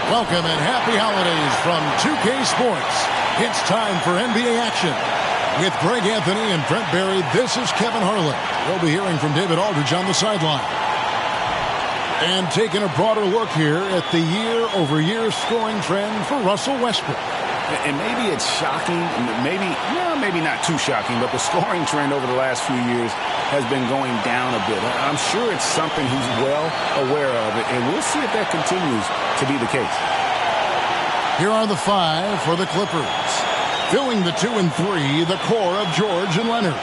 Welcome and happy holidays from 2K Sports. It's time for NBA action. With Greg Anthony and Brent Barry, this is Kevin Harlan. We'll be hearing from David Aldridge on the sideline. And taking a broader look here at the year-over-year scoring trend for Russell Westbrook. And maybe it's shocking, maybe not too shocking, but the scoring trend over the last few years has been going down a bit. I'm sure it's something he's well aware of, and we'll see if that continues to be the case. Here are the five for the Clippers. Filling the 2 and 3, the core of George and Leonard.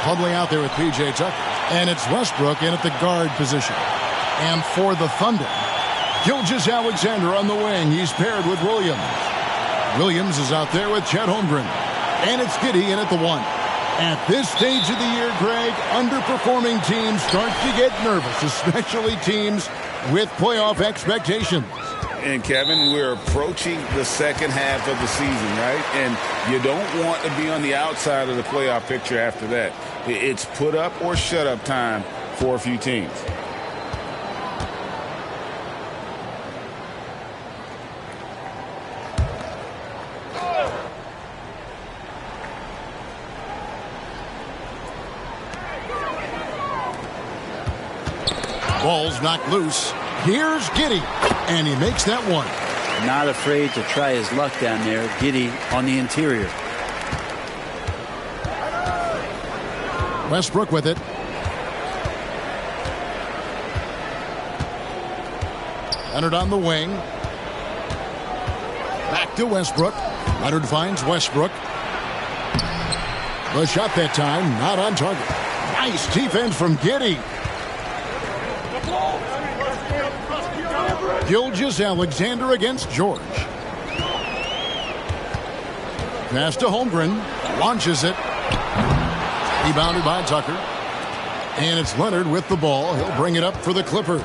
Huddling out there with P.J. Tucker. And it's Westbrook in at the guard position. And for the Thunder, Gilgeous-Alexander on the wing. He's paired with Williams. Williams is out there with Chet Holmgren. And it's Giddey in at the 1. At this stage of the year, Greg, underperforming teams start to get nervous, especially teams with playoff expectations. And, Kevin, we're approaching the second half of the season, right? And you don't want to be on the outside of the playoff picture after that. It's put up or shut up time for a few teams. Ball's knocked loose. Here's Giddey, and he makes that one. Not afraid to try his luck down there. Giddey on the interior. Westbrook with it. Leonard on the wing. Back to Westbrook. Leonard finds Westbrook. The shot that time, not on target. Nice defense from Giddey. Gilgeous-Alexander against George. Pass to Holmgren. Launches it. Rebounded by Tucker. And it's Leonard with the ball. He'll bring it up for the Clippers.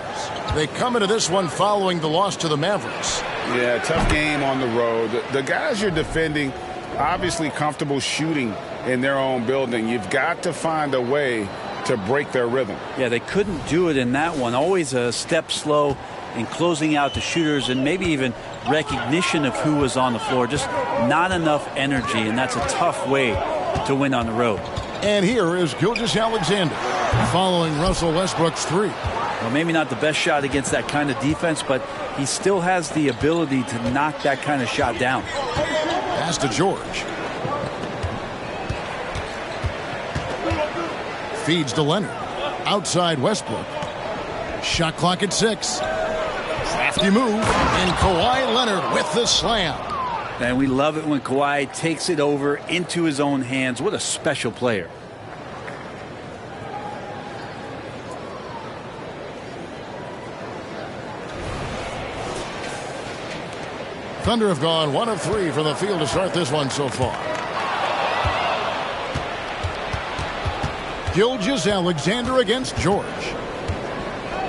They come into this one following the loss to the Mavericks. Yeah, tough game on the road. The guys you're defending, obviously comfortable shooting in their own building. You've got to find a way to break their rhythm. Yeah, they couldn't do it in that one. Always a step slow in closing out the shooters and maybe even recognition of who was on the floor. Just not enough energy, and that's a tough way to win on the road. And here is Gilgeous-Alexander following Russell Westbrook's 3. Well, maybe not the best shot against that kind of defense, but he still has the ability to knock that kind of shot down. Pass to George. Feeds to Leonard. Outside Westbrook. Shot clock at 6. Crafty move. And Kawhi Leonard with the slam. And we love it when Kawhi takes it over into his own hands. What a special player. Thunder have gone 1 of 3 from the field to start this one so far. Gilgeous-Alexander against George.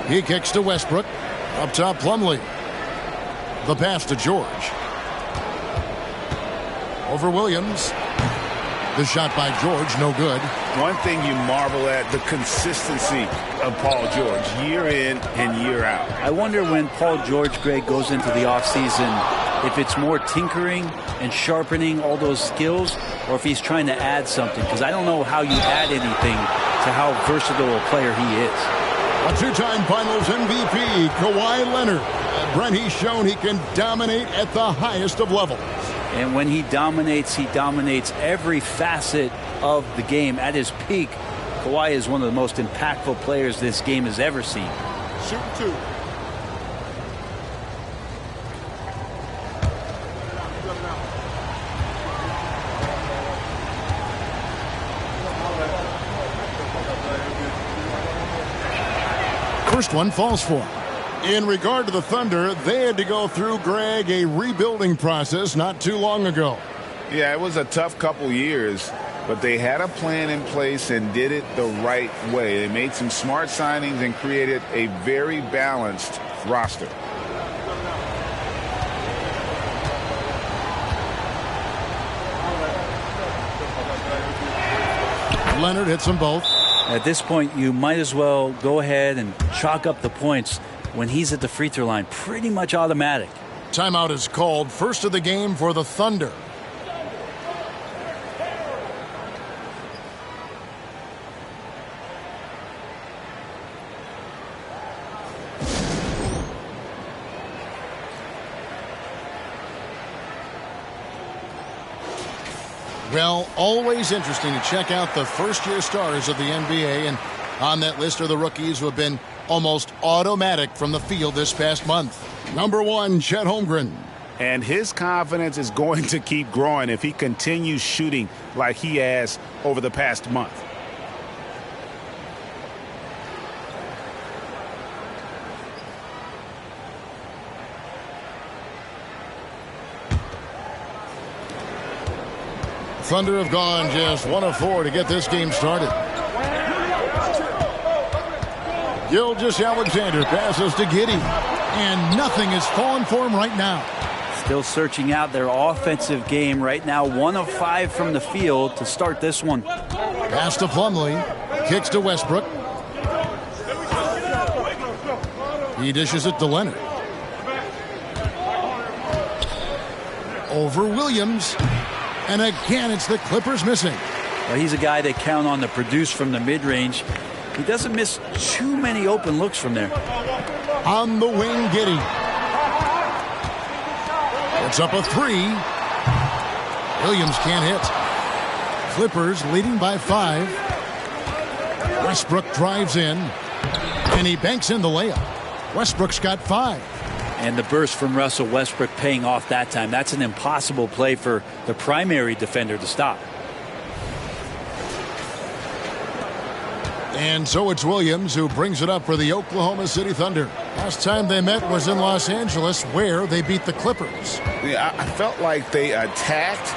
He kicks to Westbrook. Up top, Plumlee. The pass to George. Over Williams. The shot by George, no good. One thing you marvel at, the consistency of Paul George, year in and year out. I wonder when Paul George, Greg, goes into the offseason, if it's more tinkering and sharpening all those skills, or if he's trying to add something, because I don't know how you add anything to how versatile a player he is. A 2-time Finals MVP, Kawhi Leonard. Brent, he's shown he can dominate at the highest of levels. And when he dominates every facet of the game at his peak. Kawhi is one of the most impactful players this game has ever seen. Shoot 2. First one falls for him. In regard to the Thunder, they had to go through, Greg, a rebuilding process not too long ago. Yeah, it was a tough couple years, but they had a plan in place and did it the right way. They made some smart signings and created a very balanced roster. Leonard hits them both. At this point, you might as well go ahead and chalk up the points when he's at the free throw line. Pretty much automatic. Timeout is called. First of the game for the Thunder. Well, always interesting to check out the first-year starters of the NBA, and on that list are the rookies who have been almost automatic from the field this past month. Number 1, Chet Holmgren. And his confidence is going to keep growing if he continues shooting like he has over the past month. Thunder have gone just 1 of 4 to get this game started. Gilgeous-Alexander passes to Giddey, and nothing is falling for him right now. Still searching out their offensive game right now. 1 of 5 from the field to start this one. Pass to Plumlee, kicks to Westbrook. He dishes it to Leonard. Over Williams. And again, it's the Clippers missing. Well, he's a guy they count on to produce from the mid-range. He doesn't miss too many open looks from there. On the wing, Giddey. It's up a 3. Williams can't hit. Clippers leading by 5. Westbrook drives in. And he banks in the layup. Westbrook's got 5. And the burst from Russell Westbrook paying off that time. That's an impossible play for the primary defender to stop. And so it's Williams who brings it up for the Oklahoma City Thunder. Last time they met was in Los Angeles, where they beat the Clippers. Yeah, I felt like they attacked,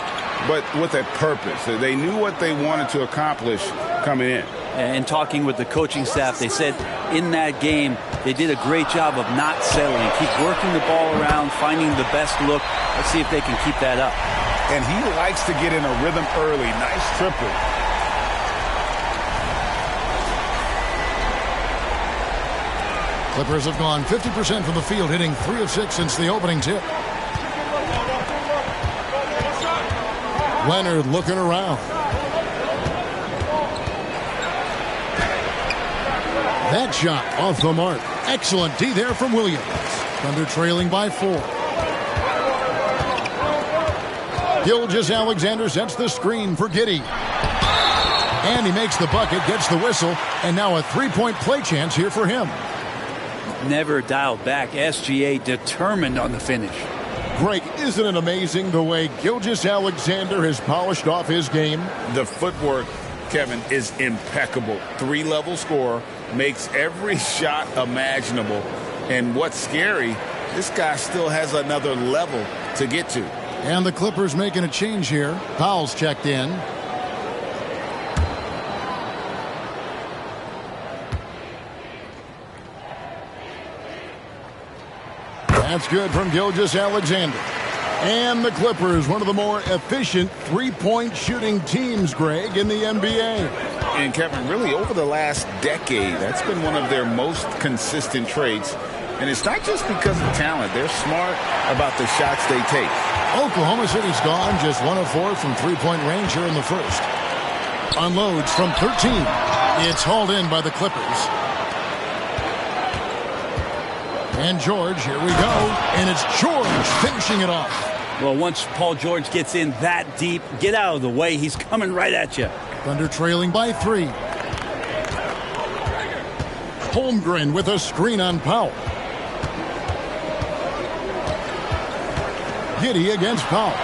but with a purpose. They knew what they wanted to accomplish coming in. And talking with the coaching staff, they said in that game they did a great job of not settling. Keep working the ball around, finding the best look. Let's see if they can keep that up. And he likes to get in a rhythm early. Nice triple. Clippers have gone 50% from the field, hitting 3 of 6 since the opening tip. Leonard looking around. That shot off the mark. Excellent D there from Williams. Thunder trailing by 4. Gilgeous-Alexander sets the screen for Giddey. And he makes the bucket, gets the whistle, and now a 3-point play chance here for him. Never dialed back. SGA determined on the finish. Greg, isn't it amazing the way Gilgeous-Alexander has polished off his game? The footwork, Kevin, is impeccable. 3-level scorer, makes every shot imaginable. And what's scary, this guy still has another level to get to. And the Clippers making a change here. Powell's checked in. That's good from Gilgeous-Alexander. And the Clippers, one of the more efficient three-point shooting teams, Greg, in the NBA. And Kevin, really over the last decade, that's been one of their most consistent traits. And it's not just because of talent. They're smart about the shots they take. Oklahoma City's gone just 1 of 4 from three-point range here in the first. Unloads from 13. It's hauled in by the Clippers. And George, here we go. And it's George finishing it off. Well, once Paul George gets in that deep, get out of the way. He's coming right at you. Thunder trailing by 3. Holmgren with a screen on Powell. Giddey against Powell.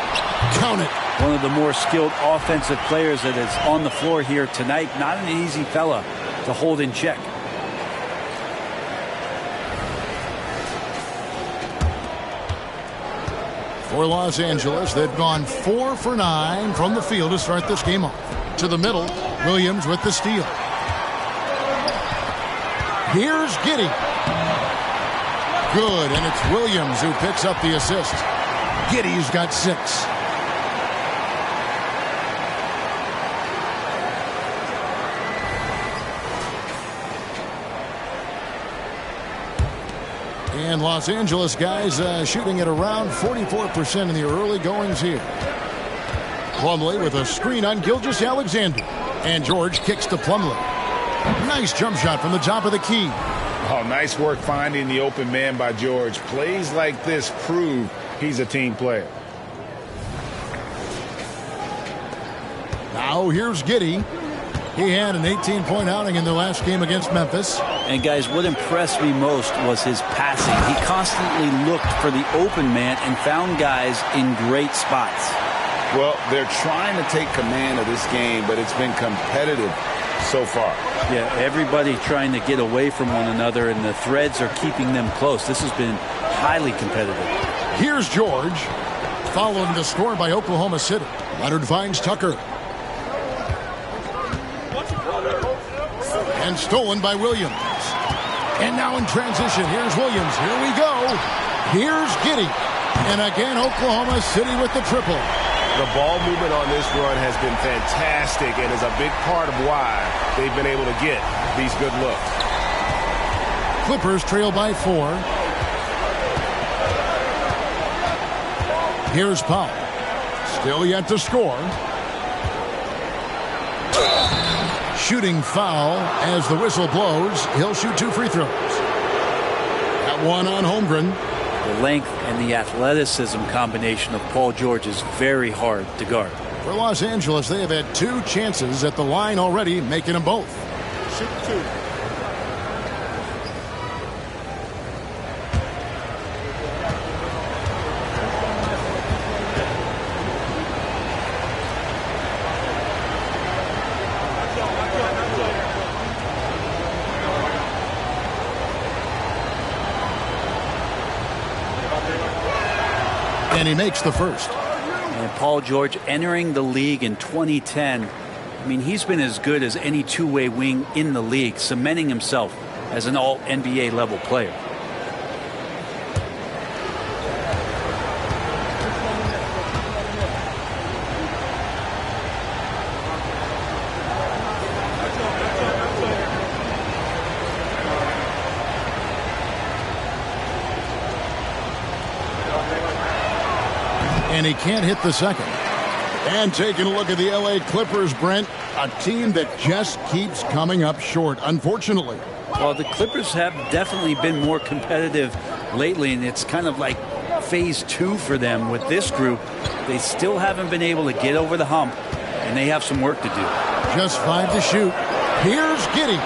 Count it. One of the more skilled offensive players that is on the floor here tonight. Not an easy fella to hold in check. For Los Angeles, they've gone 4 for 9 from the field to start this game off. To the middle, Williams with the steal. Here's Giddey. Good, and it's Williams who picks up the assist. Giddey's got 6. And Los Angeles guys shooting at around 44% in the early goings here. Plumlee with a screen on Gilgeous-Alexander. And George kicks to Plumlee. Nice jump shot from the top of the key. Oh, nice work finding the open man by George. Plays like this prove he's a team player. Now here's Giddey. He had an 18-point outing in their last game against Memphis. And guys, what impressed me most was his passing. He constantly looked for the open man and found guys in great spots. Well, they're trying to take command of this game, but it's been competitive so far. Yeah, everybody trying to get away from one another, and the threads are keeping them close. This has been highly competitive. Here's George. Following the score by Oklahoma City. Leonard finds Tucker. And stolen by Williams. And now in transition, here's Williams. Here we go. Here's Giddey. And again, Oklahoma City with the triple. The ball movement on this run has been fantastic and is a big part of why they've been able to get these good looks. Clippers trail by 4. Here's Powell. Still yet to score. Shooting foul as the whistle blows. He'll shoot 2 free throws. That one on Holmgren. The length and the athleticism combination of Paul George is very hard to guard. For Los Angeles, they have had 2 chances at the line already, making them both. Shoot 2. And he makes the first. And Paul George entering the league in 2010. I mean, he's been as good as any two-way wing in the league, cementing himself as an all-NBA level player. And he can't hit the second. And taking a look at the LA Clippers, Brent, a team that just keeps coming up short, unfortunately. Well, the Clippers have definitely been more competitive lately, and it's kind of like phase 2 for them with this group. They still haven't been able to get over the hump, and they have some work to do. Just 5 to shoot. Here's Giddey.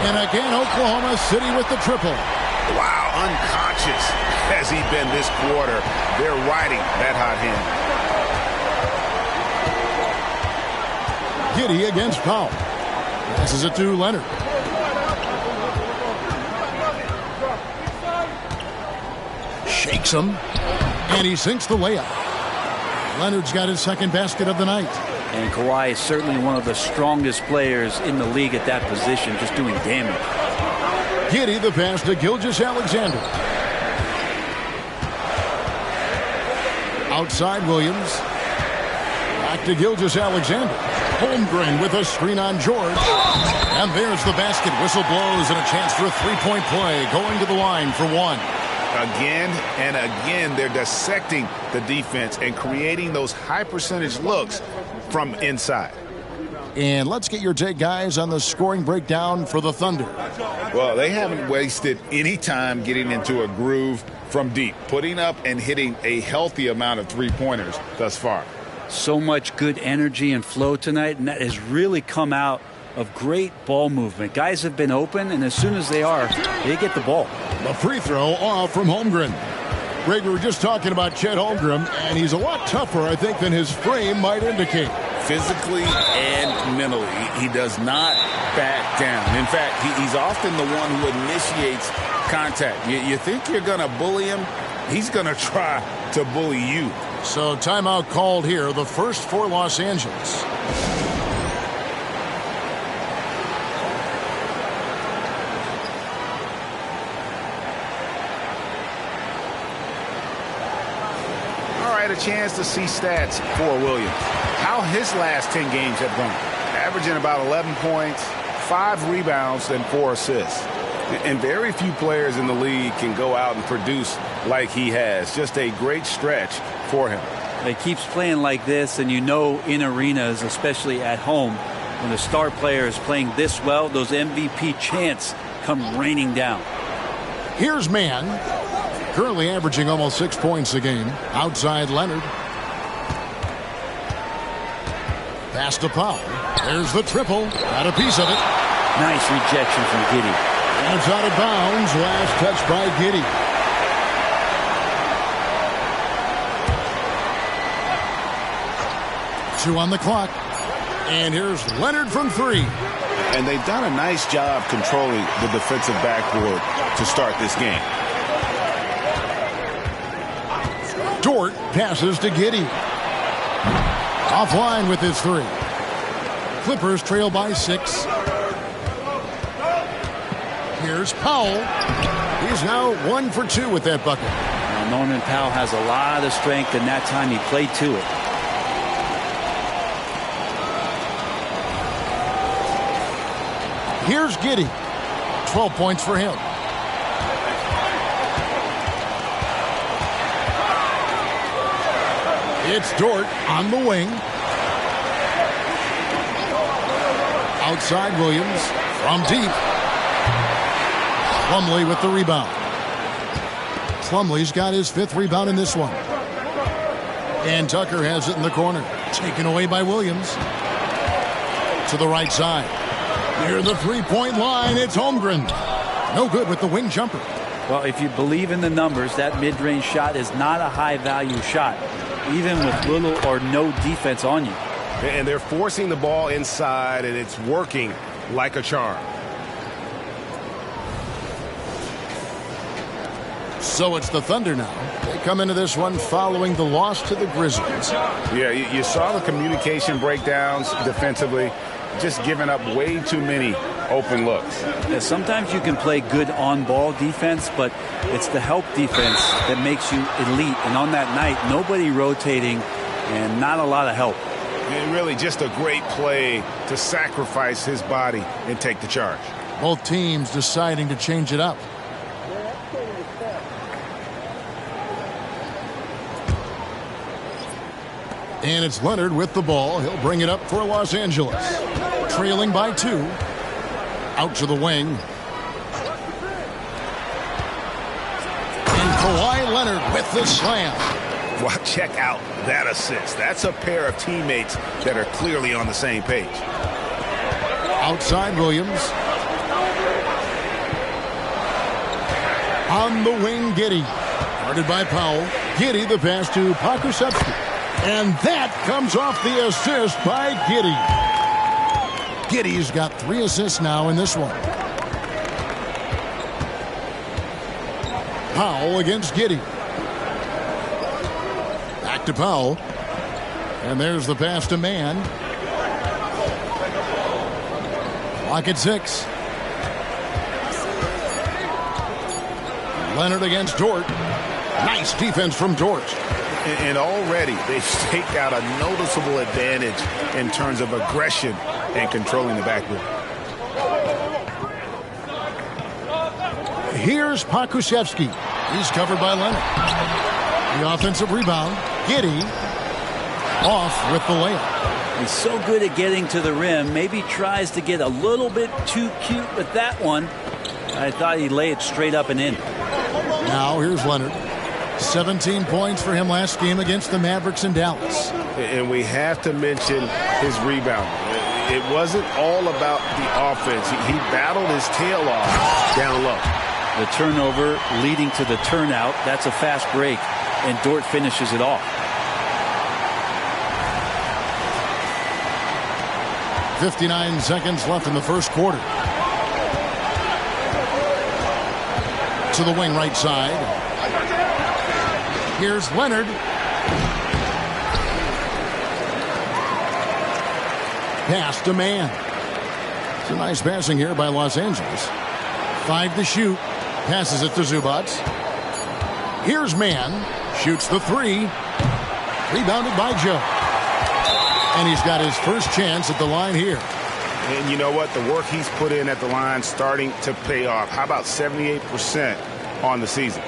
And again, Oklahoma City with the triple. Wow, unconscious has he been this quarter. They're riding that hot hand. Giddey against Powell. Passes it to Leonard. Shakes him. And he sinks the layup. Leonard's got his second basket of the night. And Kawhi is certainly one of the strongest players in the league at that position, just doing damage. Giddey the pass to Gilgeous-Alexander. Outside Williams. Back to Gilgeous-Alexander. Holmgren with a screen on George. And there's the basket. Whistle blows and a chance for a three-point play. Going to the line for 1. Again and again, they're dissecting the defense and creating those high percentage looks from inside. And let's get your take, guys, on the scoring breakdown for the Thunder. Well, they haven't wasted any time getting into a groove from deep, putting up and hitting a healthy amount of three-pointers thus far. So much good energy and flow tonight, and that has really come out of great ball movement. Guys have been open, and as soon as they are, they get the ball. The free throw off from Holmgren. Greg, we were just talking about Chet Holmgren, and he's a lot tougher, I think, than his frame might indicate. Physically and mentally, he does not back down. In fact, he's often the one who initiates contact. You think you're going to bully him, he's going to try to bully you. So timeout called here, the first for Los Angeles. All right, a chance to see stats for Williams. How his last 10 games have gone. Averaging about 11 points, 5 rebounds, and 4 assists. And very few players in the league can go out and produce like he has. Just a great stretch for him. He keeps playing like this, and you know in arenas, especially at home, when the star player is playing this well, those MVP chants come raining down. Here's Mann, currently averaging almost 6 points a game. Outside Leonard. Pass to Powell. There's the triple. Got a piece of it. Nice rejection from Giddey. And it's out of bounds. Last touch by Giddey. Two on the clock. And here's Leonard from three. And they've done a nice job controlling the defensive backboard to start this game. Dort passes to Giddey. Offline with his three. Clippers trail by 6. Here's Powell. He's now 1 for 2 with that bucket. Now Norman Powell has a lot of strength, and that time he played to it. Here's Giddey. 12 points for him. It's Dort on the wing. Outside Williams from deep. Plumlee with the rebound. Plumlee's got his 5th rebound in this one. And Tucker has it in the corner. Taken away by Williams. To the right side. Near the three-point line, it's Holmgren. No good with the wing jumper. Well, if you believe in the numbers, that mid-range shot is not a high-value shot, even with little or no defense on you. And they're forcing the ball inside, and it's working like a charm. So it's the Thunder now. They come into this one following the loss to the Grizzlies. Yeah, you saw the communication breakdowns defensively, just giving up way too many open looks. Yeah, sometimes you can play good on-ball defense, but it's the help defense that makes you elite. And on that night, nobody rotating and not a lot of help. And really just a great play to sacrifice his body and take the charge. Both teams deciding to change it up. And it's Leonard with the ball. He'll bring it up for Los Angeles. Trailing by 2. Out to the wing. And Kawhi Leonard with the slam. Well, check out that assist. That's a pair of teammates that are clearly on the same page. Outside Williams. On the wing, Giddey. Guarded by Powell. Giddey the pass to Pokusevski. And that comes off the assist by Giddey. Giddey's got 3 assists now in this one. Powell against Giddey. Back to Powell. And there's the pass to Mann. Clock at 6. Leonard against Dort. Nice defense from Dort. And already they've staked out a noticeable advantage in terms of aggression and controlling the backboard. Here's Pokusevski. He's covered by Leonard. The offensive rebound. Giddey off with the layup. He's so good at getting to the rim. Maybe tries to get a little bit too cute with that one. I thought he'd lay it straight up and in. Now here's Leonard. 17 points for him last game against the Mavericks in Dallas. And we have to mention his rebound. It wasn't all about the offense. He battled his tail off down low. The turnover leading to the turnout. That's a fast break, and Dort finishes it off. 59 seconds left in the first quarter. To the wing right side. Here's Leonard. Pass to Mann. It's a nice passing here by Los Angeles. 5 to shoot. Passes it to Zubac. Here's Mann. Shoots the 3. Rebounded by Joe. And he's got his first chance at the line here. And you know what? The work he's put in at the line starting to pay off. How about 78% on the season?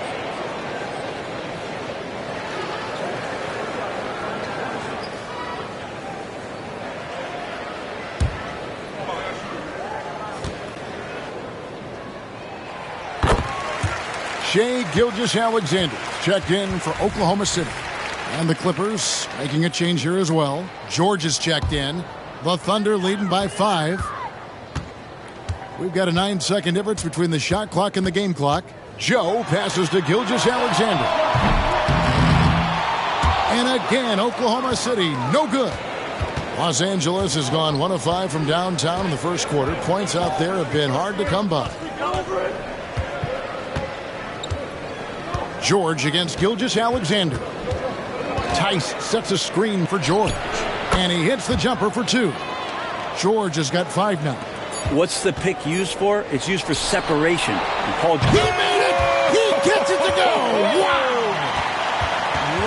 Shai Gilgeous-Alexander checked in for Oklahoma City. And the Clippers making a change here as well. George is checked in. The Thunder leading by 5. We've got a 9-second difference between the shot clock and the game clock. Joe passes to Gilgeous-Alexander. And again, Oklahoma City, no good. Los Angeles has gone 1 of 5 from downtown in the first quarter. Points out there have been hard to come by. George against Gilgeous-Alexander. Tice sets a screen for George. And he hits the jumper for 2. George has got 5 now. What's the pick used for? It's used for separation. And Paul He made it! He gets it to go! Wow!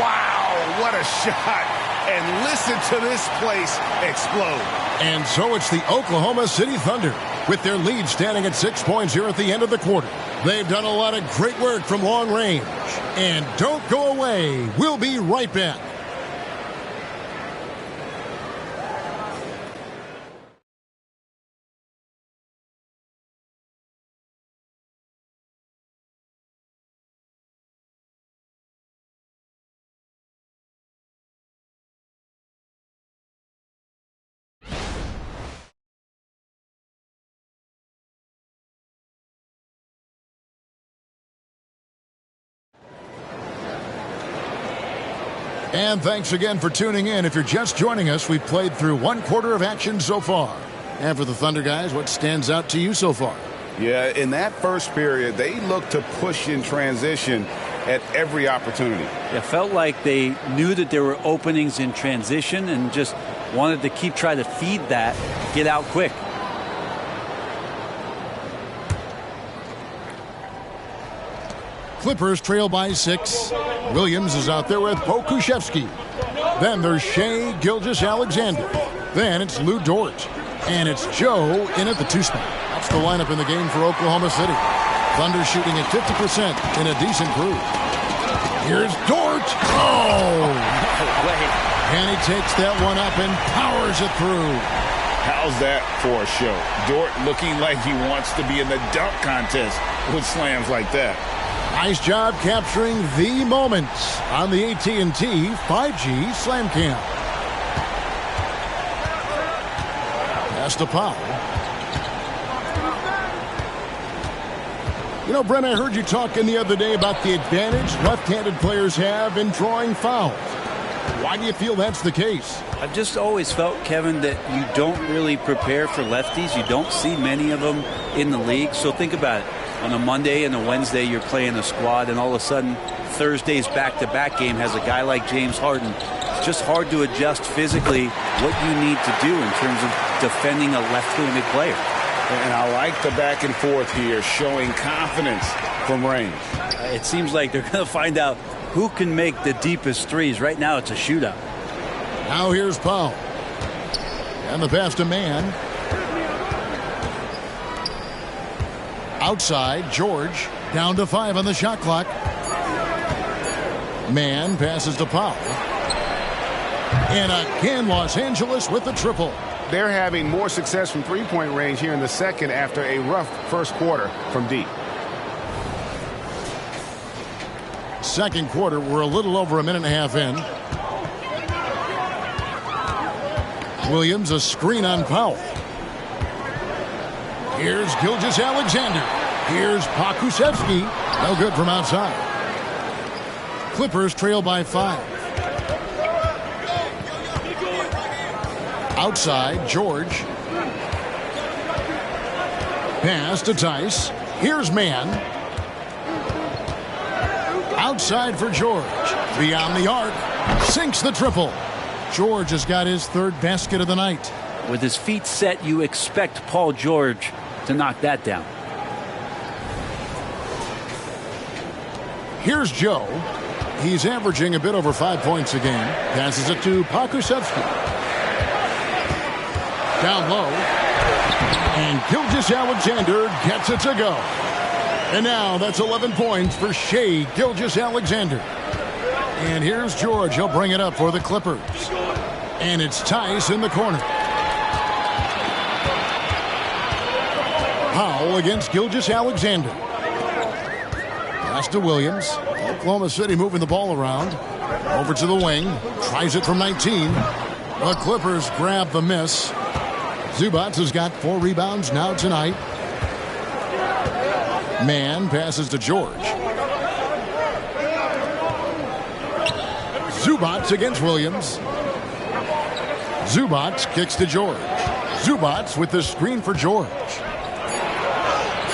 Wow, what a shot. And listen to this place explode. And so it's the Oklahoma City Thunder with their lead standing at 6 points here at the end of the quarter. They've done a lot of great work from long range. And don't go away. We'll be right back. And thanks again for tuning in. If you're just joining us, we've played through 1 quarter of action so far. And for the Thunder guys, what stands out to you so far? Yeah, in that first period, they looked to push in transition at every opportunity. It felt like they knew that there were openings in transition and just wanted to keep trying to feed that, get out quick. Clippers trail by 6. Williams is out there with Pokusevski. Then there's Shai Gilgeous-Alexander. Then it's Lou Dort. And it's Joe in at the 2 spot. That's the lineup in the game for Oklahoma City. Thunder shooting at 50% in a decent groove. Here's Dort. Oh! And he takes that one up and powers it through. How's that for a show? Dort looking like he wants to be in the dunk contest with slams like that. Nice job capturing the moments on the AT&T 5G Slam Cam. Pass to Powell. You know, Brent, I heard you talking the other day about the advantage left-handed players have in drawing fouls. Why do you feel that's the case? I've just always felt, Kevin, that you don't really prepare for lefties. You don't see many of them in the league. So think about it. On a Monday and a Wednesday, you're playing a squad, and all of a sudden, Thursday's back-to-back game has a guy like James Harden. It's just hard to adjust physically what you need to do in terms of defending a left-handed player. And I like the back and forth here, showing confidence from range. It seems like they're going to find out who can make the deepest threes. Right now, it's a shootout. Now here's Powell. And the pass to Mann. Outside, George down to 5 on the shot clock. Mann passes to Powell. And again, Los Angeles with the triple. They're having more success from three-point range here in the second after a rough first quarter from deep. Second quarter, we're a little over a minute and a half in. Williams, a screen on Powell. Here's Gilgeous-Alexander. Here's Pokusevski. No good from outside. Clippers trail by 5. Outside, George. Pass to Tice. Here's Mann. Outside for George. Beyond the arc. Sinks the triple. George has got his 3rd basket of the night. With his feet set, you expect Paul George to knock that down. Here's Joe. He's averaging a bit over 5 points a game. Passes it to Pokusevski. Down low. And Gilgeous-Alexander gets it to go. And now that's 11 points for Shai Gilgeous-Alexander. And here's George. He'll bring it up for the Clippers. And it's Tice in the corner. Powell against Gilgeous-Alexander. Pass to Williams. Oklahoma City moving the ball around. Over to the wing. Tries it from 19. The Clippers grab the miss. Zubac has got 4 rebounds now tonight. Mann passes to George. Zubac against Williams. Zubac kicks to George. Zubac with the screen for George.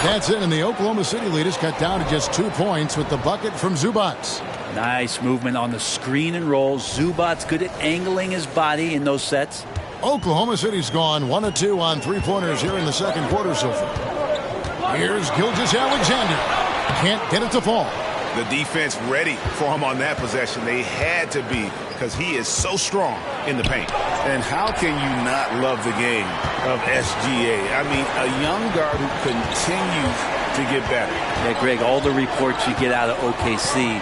That's it, and the Oklahoma City lead is cut down to just 2 points with the bucket from Zubac. Nice movement on the screen and roll. Zubac good at angling his body in those sets. Oklahoma City's gone 1 of 2 on 3-pointers here in the second quarter so far. Here's Gilgeous-Alexander. Can't get it to fall. The defense ready for him on that possession. They had to be, because he is so strong in the paint. And how can you not love the game of SGA? I mean, a young guard who continues to get better. Yeah, Greg, all the reports you get out of OKC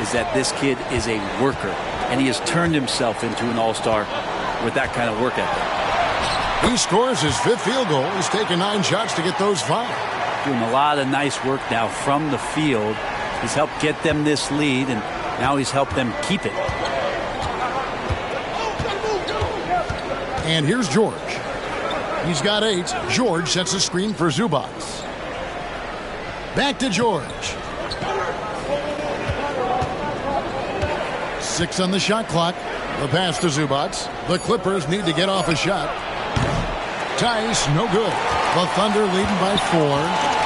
is that this kid is a worker, and he has turned himself into an all-star with that kind of work ethic. He scores his 5th field goal. He's taken 9 shots to get those 5. Doing a lot of nice work now from the field. He's helped get them this lead, and now he's helped them keep it. And here's George. He's got 8. George sets a screen for Zubac. Back to George. 6 on the shot clock. The pass to Zubac. The Clippers need to get off a shot. Tice, no good. The Thunder leading by 4.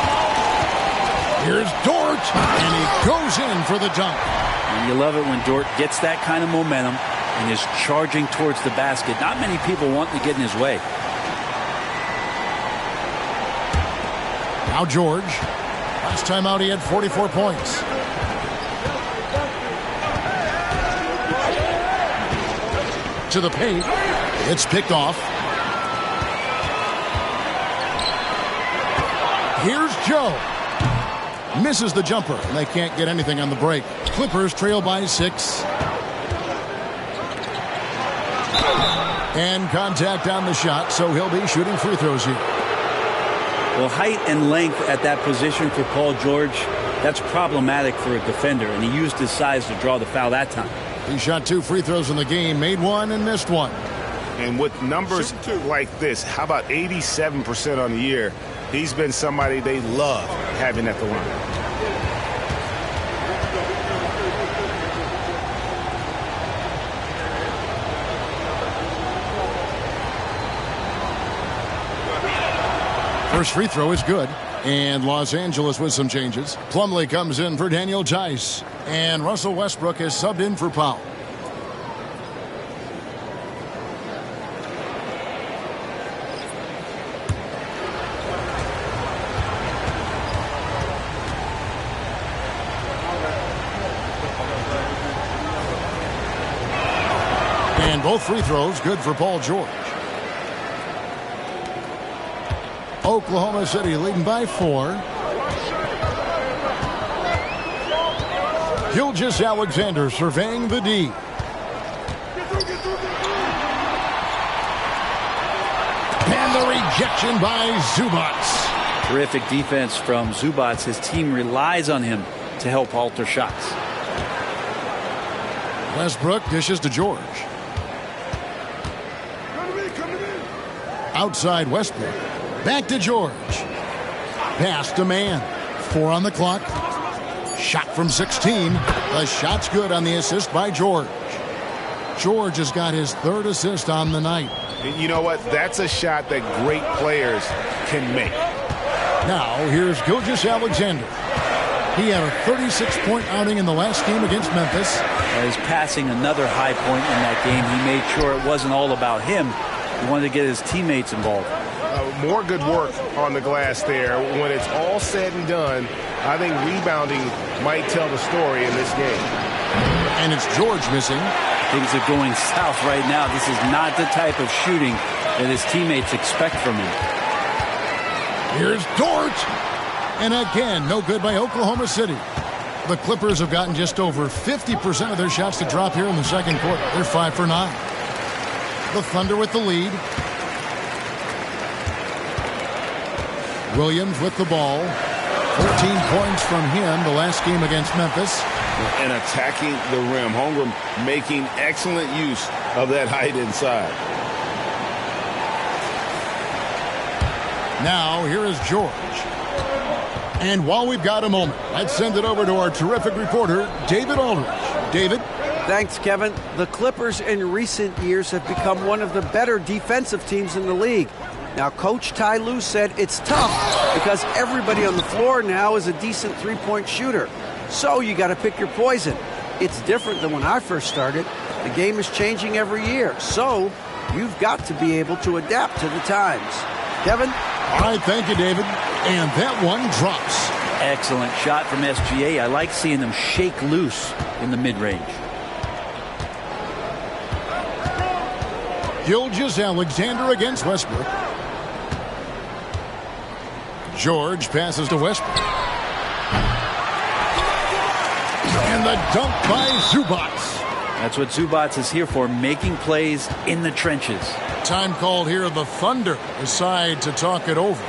Here's Dort, and he goes in for the dunk. And you love it when Dort gets that kind of momentum and is charging towards the basket. Not many people want to get in his way. Now George. Last time out he had 44 points. To the paint. It's picked off. Here's Joe. Misses the jumper, and they can't get anything on the break. Clippers trail by 6. And contact on the shot, so he'll be shooting free throws here. Well, height and length at that position for Paul George, that's problematic for a defender, and he used his size to draw the foul that time. He shot 2 free throws in the game, made 1 and missed 1. And with numbers like this, how about 87% on the year? He's been somebody they love having at the line. First free throw is good. And Los Angeles with some changes. Plumlee comes in for Daniel Tice. And Russell Westbrook is subbed in for Powell. And both free throws good for Paul George. Oklahoma City leading by 4. Gilgeous-Alexander surveying the D. And the rejection by Zubac. Terrific defense from Zubac. His team relies on him to help alter shots. Westbrook dishes to George. Outside Westbrook. Back to George. Pass to Mann. 4 on the clock. Shot from 16. The shot's good on the assist by George. George has got his 3rd assist on the night. You know what? That's a shot that great players can make. Now, here's Gilgeous-Alexander. He had a 36-point outing in the last game against Memphis. He's passing another high point in that game. He made sure it wasn't all about him. He wanted to get his teammates involved. More good work on the glass there. When it's all said and done, I think rebounding might tell the story in this game. And it's George missing. Things are going south right now. This is not the type of shooting that his teammates expect from him. Here's Dort. And again, no good by Oklahoma City. The Clippers have gotten just over 50% of their shots to drop here in the second quarter. They're 5 for 9. The Thunder with the lead. Williams with the ball. 14 points from him the last game against Memphis. And attacking the rim. Holmgren making excellent use of that height inside. Now, here is George. And while we've got a moment, let's send it over to our terrific reporter, David Aldridge. David? Thanks, Kevin. The Clippers in recent years have become one of the better defensive teams in the league. Now, Coach Ty Lue said it's tough because everybody on the floor now is a decent three-point shooter. So you got to pick your poison. It's different than when I first started. The game is changing every year. So you've got to be able to adapt to the times. Kevin? All right, thank you, David. And that one drops. Excellent shot from SGA. I like seeing them shake loose in the mid-range. Gilgeous-Alexander against Westbrook. George passes to Westbrook. And the dunk by Zubac. That's what Zubac is here for, making plays in the trenches. Time called here. The Thunder decide to talk it over.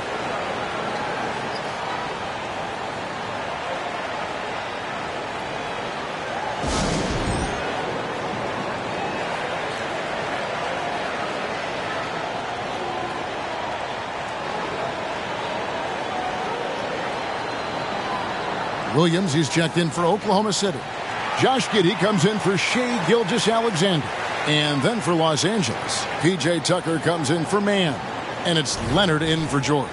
Williams, he's checked in for Oklahoma City. Josh Giddey comes in for Shai Gilgeous-Alexander. And then for Los Angeles, P.J. Tucker comes in for Man. And it's Leonard in for George.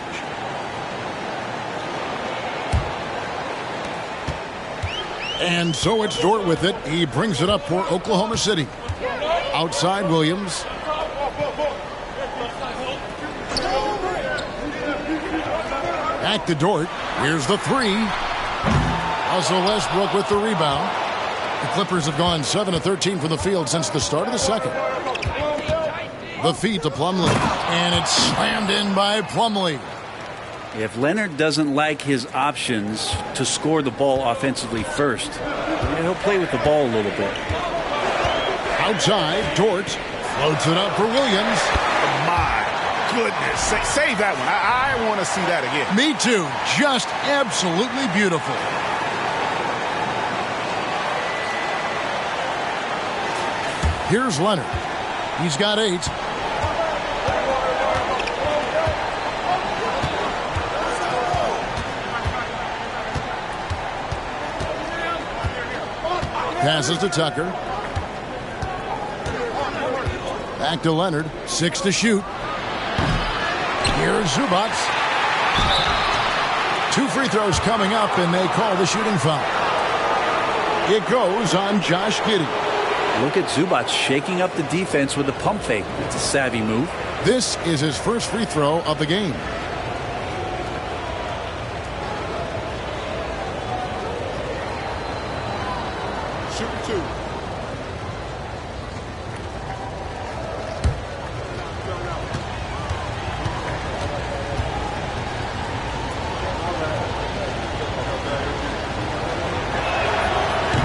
And so it's Dort with it. He brings it up for Oklahoma City. Outside Williams. Back to Dort. Here's the three. Russell Westbrook with the rebound. The Clippers have gone 7 of 13 from the field since the start of the second. The feed to Plumlee. And it's slammed in by Plumlee. If Leonard doesn't like his options to score the ball offensively first, he'll play with the ball a little bit. Outside, Dort floats it up for Williams. My goodness. Save that one. I want to see that again. Me too. Just absolutely beautiful. Here's Leonard. He's got 8. Passes to Tucker. Back to Leonard. 6 to shoot. Here's Zubac. 2 free throws coming up, and they call the shooting foul. It goes on Josh Giddey. Look at Zubac shaking up the defense with a pump fake. It's a savvy move. This is his first free throw of the game. Shoot 2.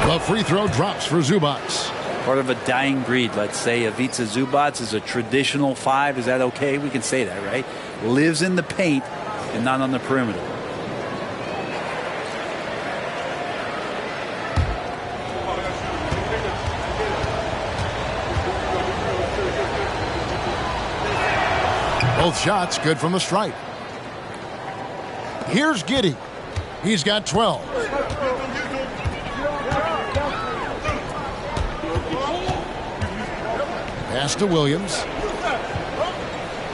The free throw drops for Zubac. Part of a dying breed, let's say. Ivica Zubac is a traditional 5. Is that okay? We can say that, right? Lives in the paint and not on the perimeter. Both shots good from the stripe. Here's Giddey. He's got 12. Pass to Williams.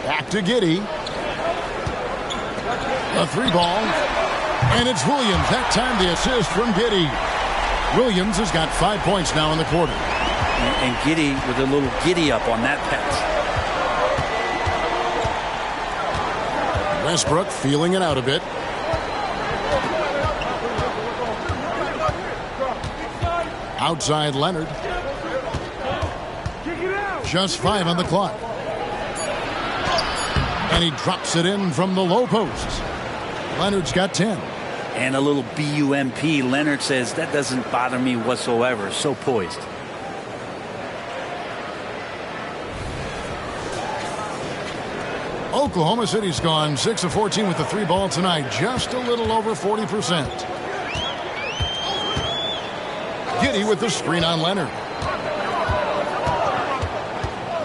Back to Giddey. A 3 ball. And it's Williams. That time the assist from Giddey. Williams has got 5 points now in the quarter. And Giddey with a little giddy up on that pass. Westbrook feeling it out a bit. Outside Leonard. Just 5 on the clock. And he drops it in from the low post. Leonard's got 10. And a little BUMP. Leonard says, that doesn't bother me whatsoever. So poised. Oklahoma City's gone 6 of 14 with the 3-ball tonight. Just a little over 40%. Giddey with the screen on Leonard.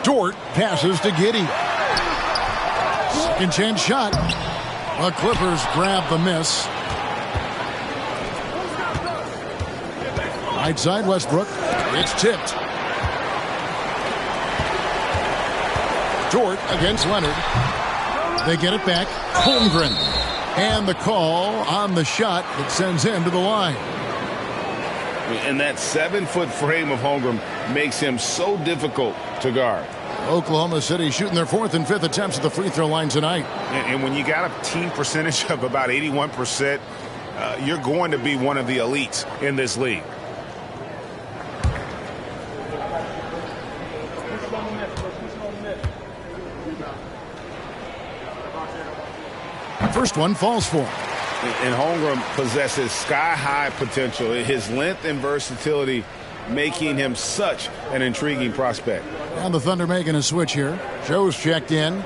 Dort passes to Giddey. Second chance shot. The Clippers grab the miss. Right side Westbrook. It's tipped. Dort against Leonard. They get it back. Holmgren. And the call on the shot that sends him to the line. And that 7-foot frame of Holmgren makes him so difficult to guard. Oklahoma City shooting their 4th and 5th attempts at the free throw line tonight. And when you got a team percentage of about 81%, you're going to be one of the elites in this league. First one falls for him. And Holmgren possesses sky-high potential. His length and versatility making him such an intriguing prospect. And the Thunder making a switch here. Joe's checked in.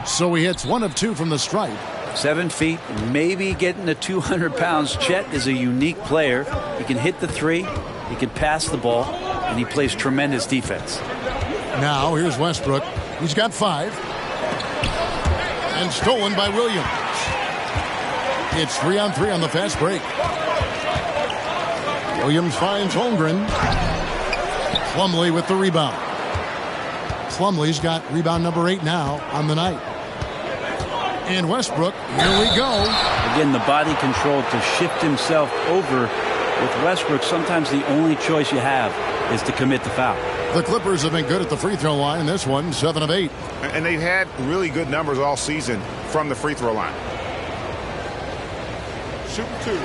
So he hits 1 of 2 from the stripe. 7 feet, maybe getting to 200 pounds. Chet is a unique player. He can hit the 3, he can pass the ball, and he plays tremendous defense. Now here's Westbrook. He's got 5. And stolen by Williams. It's 3-on-3 on the fast break. Williams finds Holmgren. Plumlee with the rebound. Plumlee's got rebound number 8 now on the night. And Westbrook, here we go. Again, the body control to shift himself over. With Westbrook, sometimes the only choice you have is to commit the foul. The Clippers have been good at the free throw line. This one, 7 of 8. And they've had really good numbers all season from the free throw line. Shoot 2.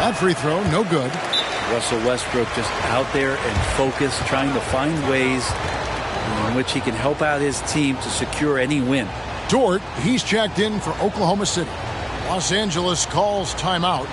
That free throw, no good. Russell Westbrook just out there and focused, trying to find ways in which he can help out his team to secure any win. Dort, he's checked in for Oklahoma City. Los Angeles calls timeout.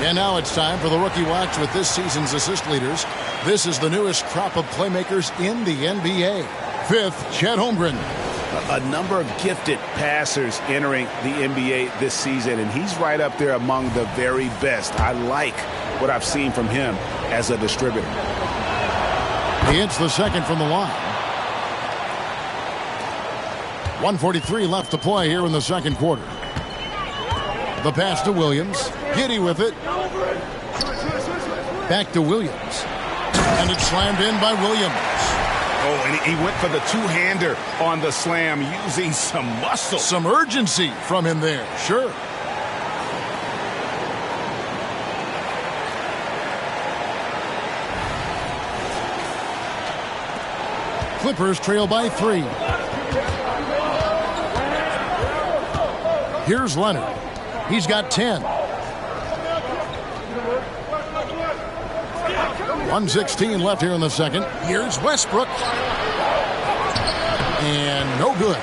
And now it's time for the Rookie Watch with this season's assist leaders. This is the newest crop of playmakers in the NBA. 5th, Chet Holmgren. A number of gifted passers entering the NBA this season, and he's right up there among the very best. I like what I've seen from him as a distributor. He hits the second from the line. 1:43 left to play here in the second quarter. The pass to Williams. Giddey with it. Back to Williams. And it's slammed in by Williams. Oh, and he went for the two-hander on the slam, using some muscle. Some urgency from him there, sure. Clippers trail by 3. Here's Leonard. He's got 10. 1:16 left here in the second. Here's Westbrook. And no good.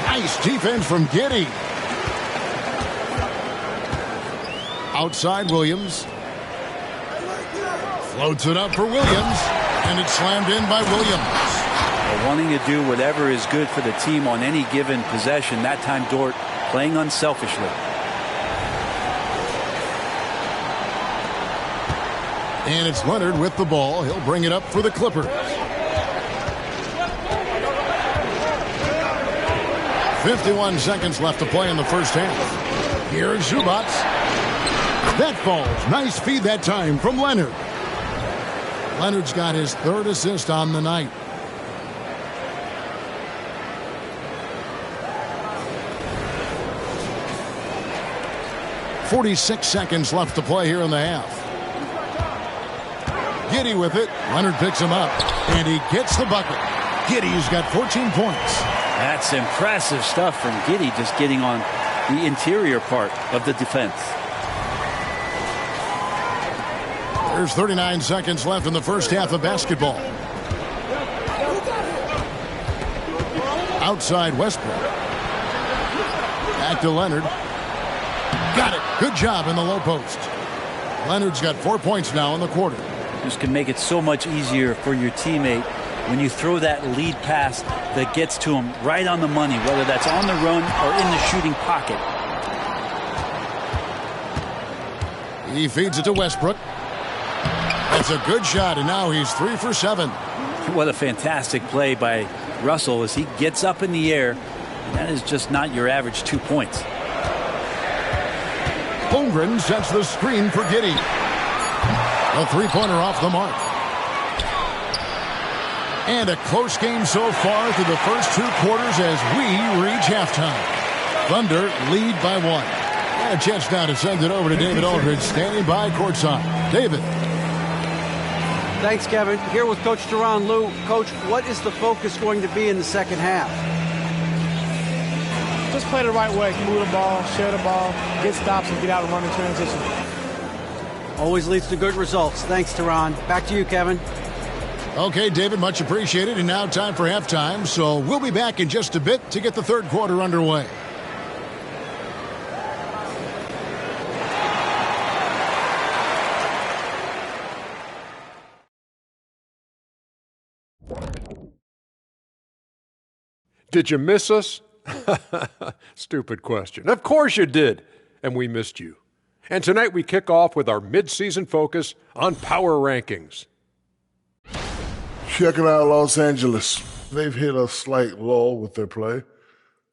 Nice defense from Giddey. Outside Williams. Floats it up for Williams. And it's slammed in by Williams. Wanting to do whatever is good for the team on any given possession. That time Dort playing unselfishly. And it's Leonard with the ball. He'll bring it up for the Clippers. 51 seconds left to play in the first half. Here's Zubac. That falls. Nice feed that time from Leonard. Leonard's got his 3rd assist on the night. 46 seconds left to play here in the half. Giddey with it. Leonard picks him up, and he gets the bucket. Giddey's got 14 points. That's impressive stuff from Giddey, just getting on the interior part of the defense. There's 39 seconds left in the first half of basketball. Outside Westbrook. Back to Leonard. Got it. Good job in the low post. Leonard's got 4 points now in the quarter. This can make it so much easier for your teammate when you throw that lead pass that gets to him right on the money, whether that's on the run or in the shooting pocket. He feeds it to Westbrook. That's a good shot, and now he's 3 for 7. What a fantastic play by Russell as he gets up in the air. That is just not your average 2 points. Holmgren sets the screen for Giddey. A three-pointer off the mark. And a close game so far through the first 2 quarters as we reach halftime. Thunder lead by 1. And a chance now to send it over to David Aldridge, standing by courtside. David. Thanks, Kevin. Here with Coach Tyronn Lue. Coach, what is the focus going to be in the second half? Just play the right way. Move the ball, share the ball, get stops, and get out and run in transition. Always leads to good results. Thanks, Tyronn. Back to you, Kevin. Okay, David, much appreciated. And now time for halftime. So we'll be back in just a bit to get the third quarter underway. Did you miss us? Stupid question. Of course you did, and we missed you. And tonight we kick off with our mid-season focus on power rankings. Checking out Los Angeles. They've hit a slight lull with their play.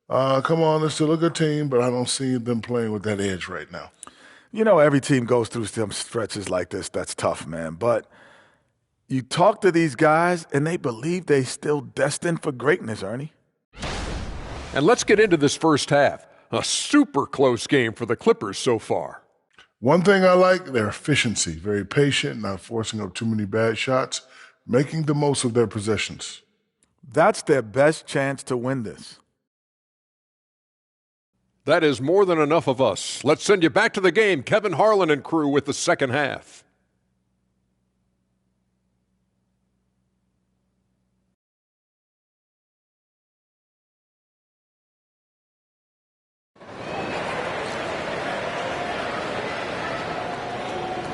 Come on, they're still a good team, but I don't see them playing with that edge right now. You know, every team goes through some stretches like this. That's tough, man. But you talk to these guys, and they believe they still destined for greatness, Ernie. And let's get into this first half. A super close game for the Clippers so far. One thing I like, their efficiency. Very patient, not forcing up too many bad shots, making the most of their possessions. That's their best chance to win this. That is more than enough of us. Let's send you back to the game, Kevin Harlan and crew with the second half.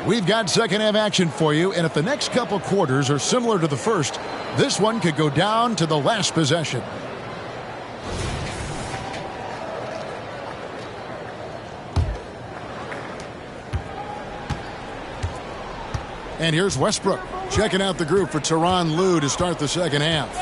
We've got second half action for you, and if the next couple quarters are similar to the first, this one could go down to the last possession. And here's Westbrook checking out the group for Tyronn Lue to start the second half.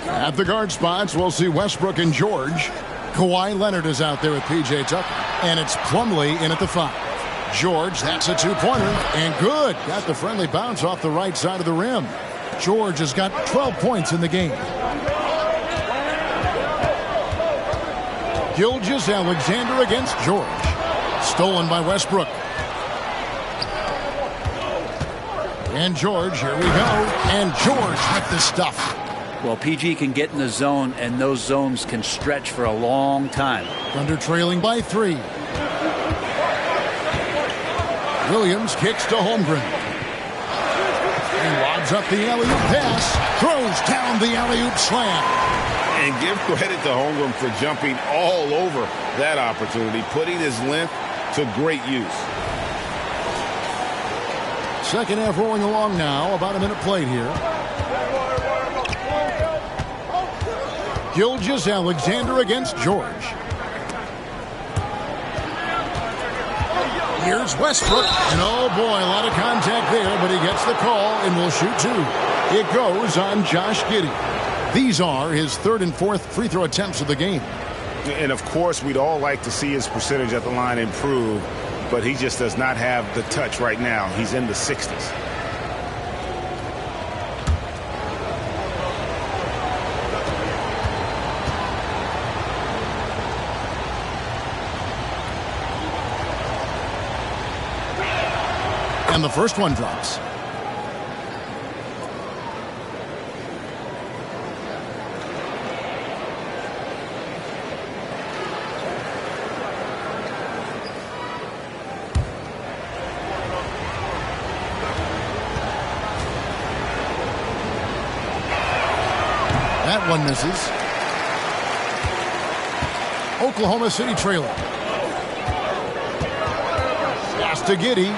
At the guard spots, we'll see Westbrook and George. Kawhi Leonard is out there with P.J. Tucker, and it's Plumlee in at the 5. George, that's a two-pointer, and good. Got the friendly bounce off the right side of the rim. George has got 12 points in the game. Gilgeous-Alexander against George. Stolen by Westbrook. And George, here we go. And George with the stuff. Well, PG can get in the zone, and those zones can stretch for a long time. Thunder trailing by 3. Williams kicks to Holmgren. And lobs up the alley-oop pass. Throws down the alley-oop slam. And give credit to Holmgren for jumping all over that opportunity, putting his length to great use. Second half rolling along now. About a minute played here. Gilgeous-Alexander against George. Here's Westbrook, and oh boy, a lot of contact there, but he gets the call and will shoot 2. It goes on Josh Giddey. These are his third and fourth free throw attempts of the game. And of course, we'd all like to see his percentage at the line improve, but he just does not have the touch right now. He's in the 60s. And the first one drops. That one misses. Oklahoma City trailing. Pass to Giddey.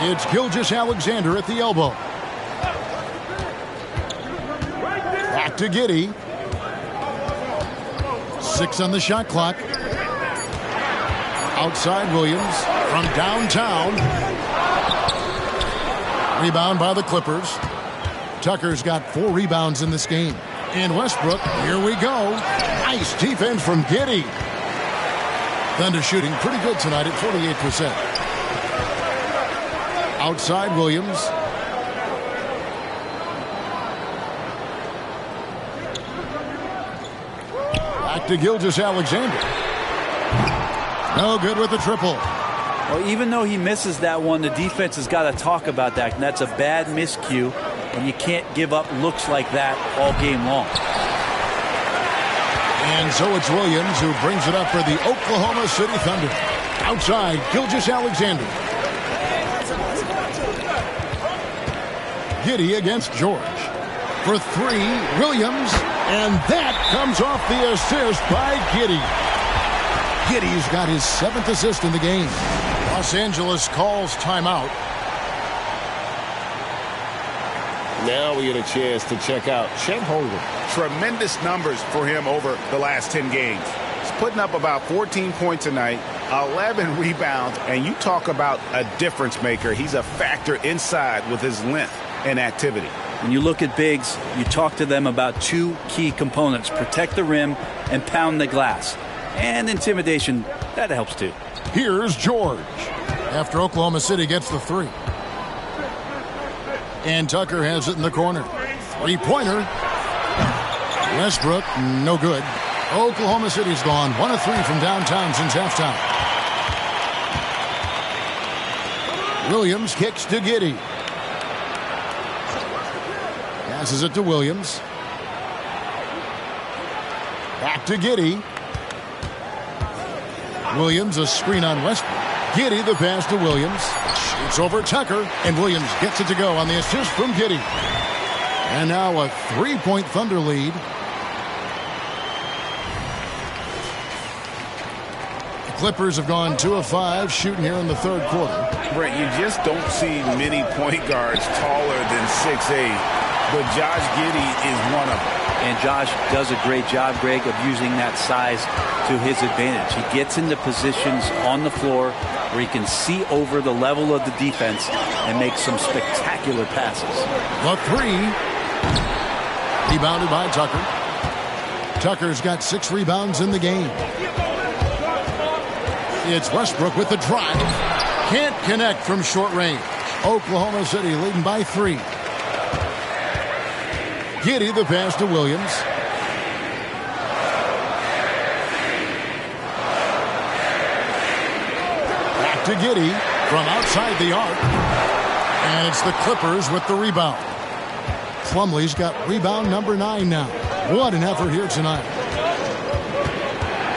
It's Gilgeous-Alexander at the elbow. Back to Giddey. 6 on the shot clock. Outside Williams from downtown. Rebound by the Clippers. Tucker's got 4 rebounds in this game. In Westbrook, here we go. Nice defense from Giddey. Thunder shooting pretty good tonight at 48%. Outside Williams. Back to Gilgeous-Alexander. No good with the triple. Well, even though he misses that one, the defense has got to talk about that. And that's a bad miscue. And you can't give up looks like that all game long. And so it's Williams who brings it up for the Oklahoma City Thunder. Outside, Gilgeous-Alexander. Giddey against George. For 3, Williams. And that comes off the assist by Giddey. Giddey's got his 7th assist in the game. Los Angeles calls timeout. Now we get a chance to check out Chet Holmgren. Tremendous numbers for him over the last 10 games. He's putting up about 14 points a night, 11 rebounds, and you talk about a difference maker. He's a factor inside with his length and activity. When you look at bigs, you talk to them about 2 key components: protect the rim and pound the glass. And intimidation, that helps too. Here's George after Oklahoma City gets the 3. And Tucker has it in the corner. 3-pointer. Westbrook, no good. Oklahoma City's gone 1 of 3 from downtown since halftime. Williams kicks to Giddey. Passes it to Williams. Back to Giddey. Williams, a screen on Westbrook. Giddey, the pass to Williams. Shoots over Tucker, and Williams gets it to go on the assist from Giddey. And now a 3-point Thunder lead. The Clippers have gone 2 of 5 shooting here in the 3rd quarter. Brent, you just don't see many point guards taller than 6'8", but Josh Giddey is one of them. And Josh does a great job, Greg, of using that size to his advantage. He gets into positions on the floor where he can see over the level of the defense and make some spectacular passes. The 3. Rebounded by Tucker. Tucker's got 6 rebounds in the game. It's Westbrook with the drive. Can't connect from short range. Oklahoma City leading by 3. Giddey, the pass to Williams. Back to Giddey from outside the arc. And it's the Clippers with the rebound. Plumlee's got rebound number 9 now. What an effort here tonight.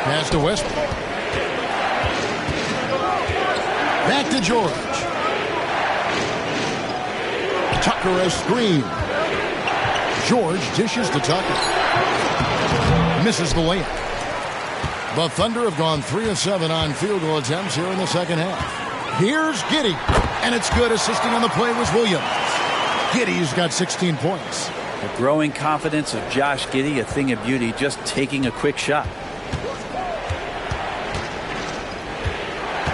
Pass to Westbrook. Back to George. Tucker a screen. George dishes to Tucker. Misses the layup. The Thunder have gone 3 of 7 on field goal attempts here in the second half. Here's Giddey. And it's good. Assisting on the play was Williams. Giddey's got 16 points. The growing confidence of Josh Giddey, a thing of beauty, just taking a quick shot.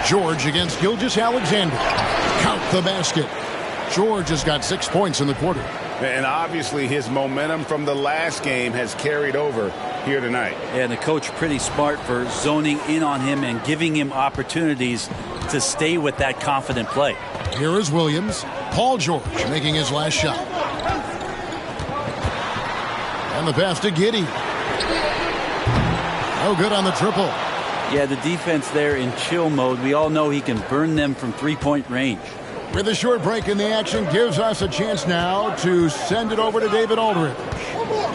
George against Gilgeous-Alexander. Count the basket. George has got 6 points in the quarter. And obviously his momentum from the last game has carried over here tonight. And the coach pretty smart for zoning in on him and giving him opportunities to stay with that confident play. Here is Williams. Paul George making his last shot. And the pass to Giddey. No good on the triple. Yeah, the defense there in chill mode. We all know he can burn them from 3-point range. With a short break in the action, gives us a chance now to send it over to David Aldridge.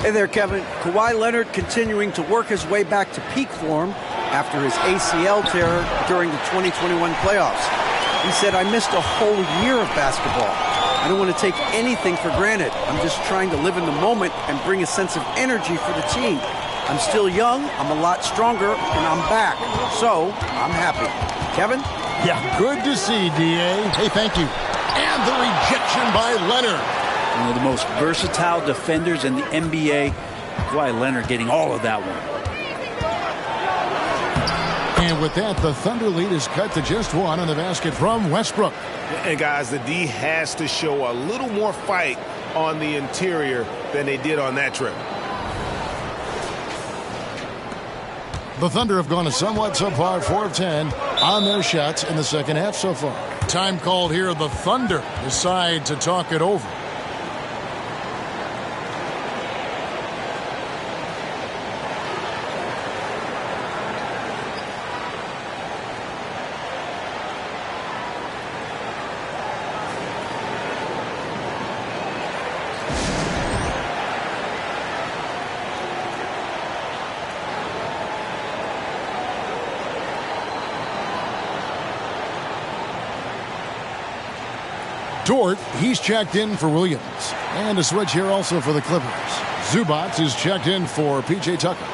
Hey there, Kevin. Kawhi Leonard continuing to work his way back to peak form after his ACL tear during the 2021 playoffs. He said, I missed a whole year of basketball. I don't want to take anything for granted. I'm just trying to live in the moment and bring a sense of energy for the team. I'm still young, I'm a lot stronger, and I'm back. So, I'm happy. Kevin? Yeah, good to see, D.A. Hey, thank you. And the rejection by Leonard. One of the most versatile defenders in the NBA. Kawhi Leonard getting all of that one. And with that, the Thunder lead is cut to just one on the basket from Westbrook. And guys, the D has to show a little more fight on the interior than they did on that trip. The Thunder have gone a somewhat subpar 4 of 10 on their shots in the second half so far. Time called here. The Thunder decide to talk it over. Dort, he's checked in for Williams. And a switch here also for the Clippers. Zubac is checked in for P.J. Tucker.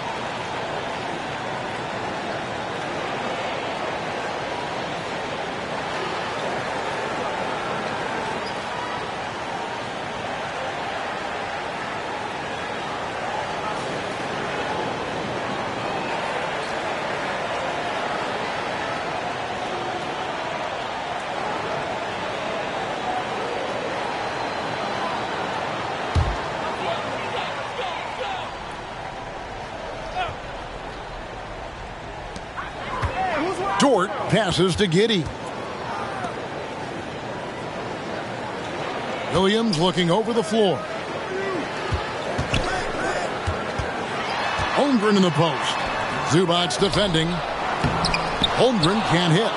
Dort passes to Giddey. Williams looking over the floor. Holmgren in the post. Zubac defending. Holmgren can't hit.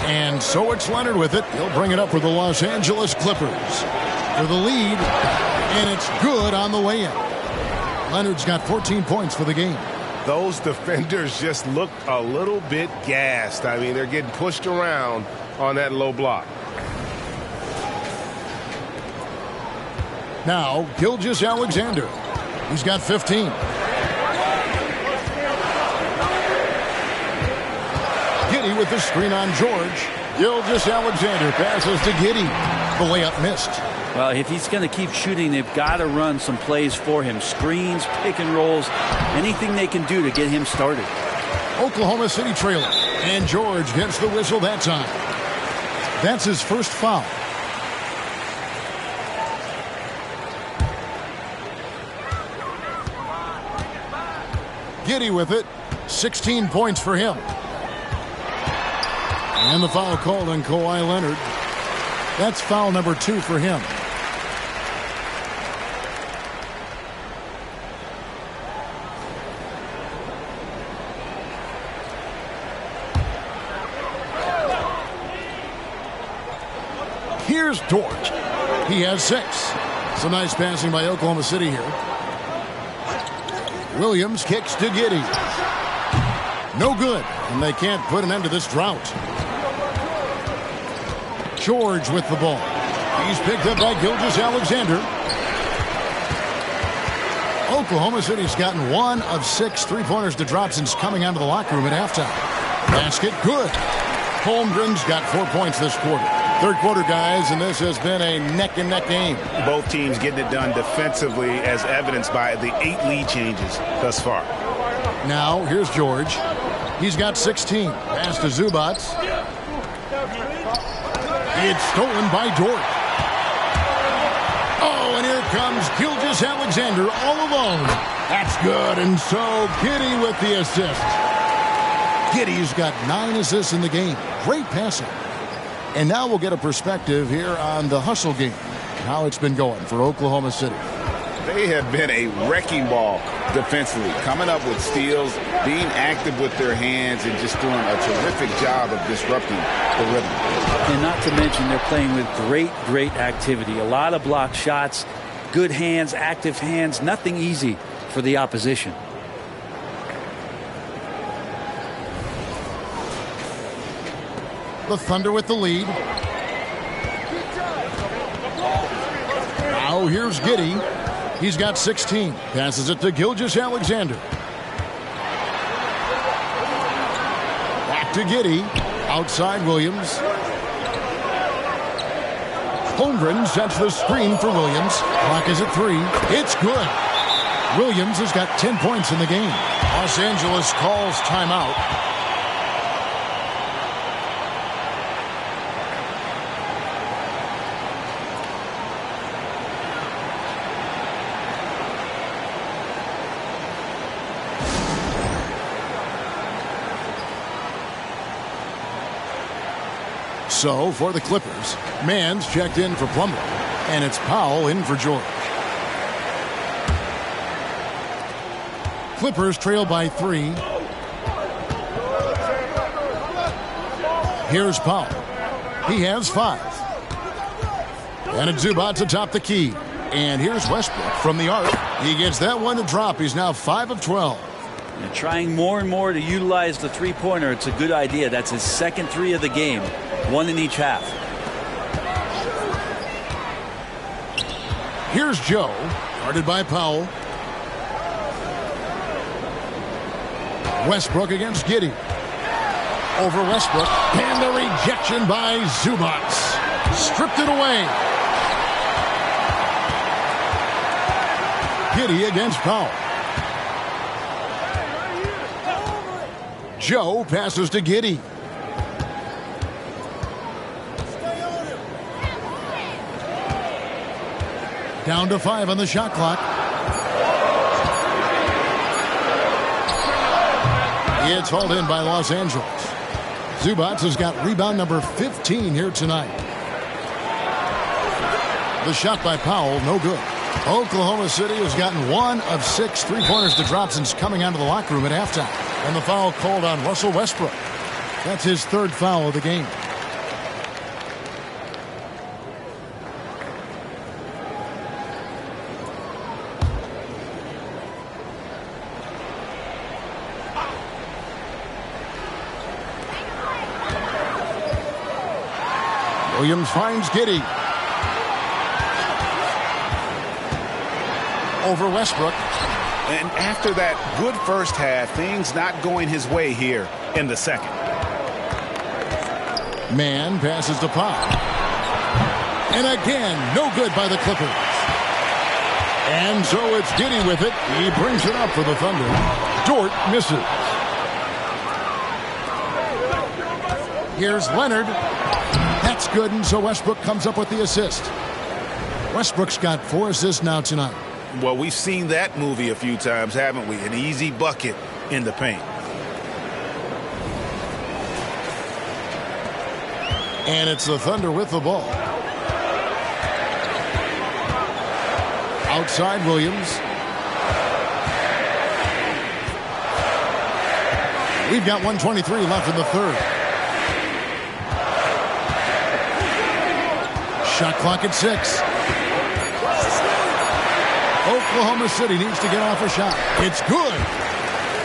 And so it's Leonard with it. He'll bring it up for the Los Angeles Clippers. For the lead. And it's good on the way in. Leonard's got 14 points for the game. Those defenders just look a little bit gassed. I mean, they're getting pushed around on that low block. Now, Gilgeous-Alexander. He's got 15. Giddey with the screen on George. Gilgeous-Alexander passes to Giddey. The layup missed. Well, if he's going to keep shooting, they've got to run some plays for him. Screens, pick and rolls, anything they can do to get him started. Oklahoma City trailing. And George gets the whistle that time. That's his first foul. Giddey with it. 16 points for him. And the foul called on Kawhi Leonard. That's foul number 2 for him. Here's Dort. He has 6. Some nice passing by Oklahoma City here. Williams kicks to Giddey. No good, and they can't put an end to this drought. George with the ball. He's picked up by Gilgeous-Alexander. Oklahoma City's gotten 1 of 6 three-pointers to drop since coming out of the locker room at halftime. Basket, good. Holmgren's got 4 points this quarter. Third quarter, guys, and this has been a neck-and-neck game. Both teams getting it done defensively, as evidenced by the 8 lead changes thus far. Now, here's George. He's got 16. Pass to Zubac. It's stolen by Dort. Oh, and here comes Gilgeous-Alexander all alone. That's good, and so Giddey with the assist. Giddey's got 9 assists in the game. Great passing. And now we'll get a perspective here on the hustle game, how it's been going for Oklahoma City. They have been a wrecking ball defensively, coming up with steals, being active with their hands, and just doing a terrific job of disrupting the rhythm. And not to mention they're playing with great activity. A lot of block shots, good hands, active hands, nothing easy for the opposition. The Thunder with the lead. Now here's Giddey. He's got 16. Passes it to Gilgeous-Alexander. Back to Giddey. Outside Williams. Holmgren sets the screen for Williams. Clock is at 3. It's good. Williams has got 10 points in the game. Los Angeles calls timeout. So, for the Clippers, Mann's checked in for Plumlee, and it's Powell in for George. Clippers trail by 3. Here's Powell. He has 5. And it's Zubac atop the key. And here's Westbrook from the arc. He gets that one to drop. He's now 5 of 12. And trying more and more to utilize the three-pointer. It's a good idea. That's his second 3 of the game. 1 in each half. Here's Joe, guarded by Powell. Westbrook against Giddey. Over Westbrook. And the rejection by Zubac. Stripped it away. Giddey against Powell. Joe passes to Giddey. Down to 5 on the shot clock. It's hauled in by Los Angeles. Zubac has got rebound number 15 here tonight. The shot by Powell, no good. Oklahoma City has gotten 1 of 6 three-pointers to drop since coming out of the locker room at halftime. And the foul called on Russell Westbrook. That's his 3rd foul of the game. Williams finds Giddey. Over Westbrook. And after that good first half, things not going his way here in the second. Mann passes to Pop. And again, no good by the Clippers. And so it's Giddey with it. He brings it up for the Thunder. Dort misses. Here's Leonard. That's good, and so Westbrook comes up with the assist. Westbrook's got 4 assists now tonight. Well, we've seen that movie a few times, haven't we? An easy bucket in the paint. And it's the Thunder with the ball. Outside Williams. We've got 1:23 left in the 3rd. Shot clock at 6. Oklahoma City needs to get off a shot. It's good.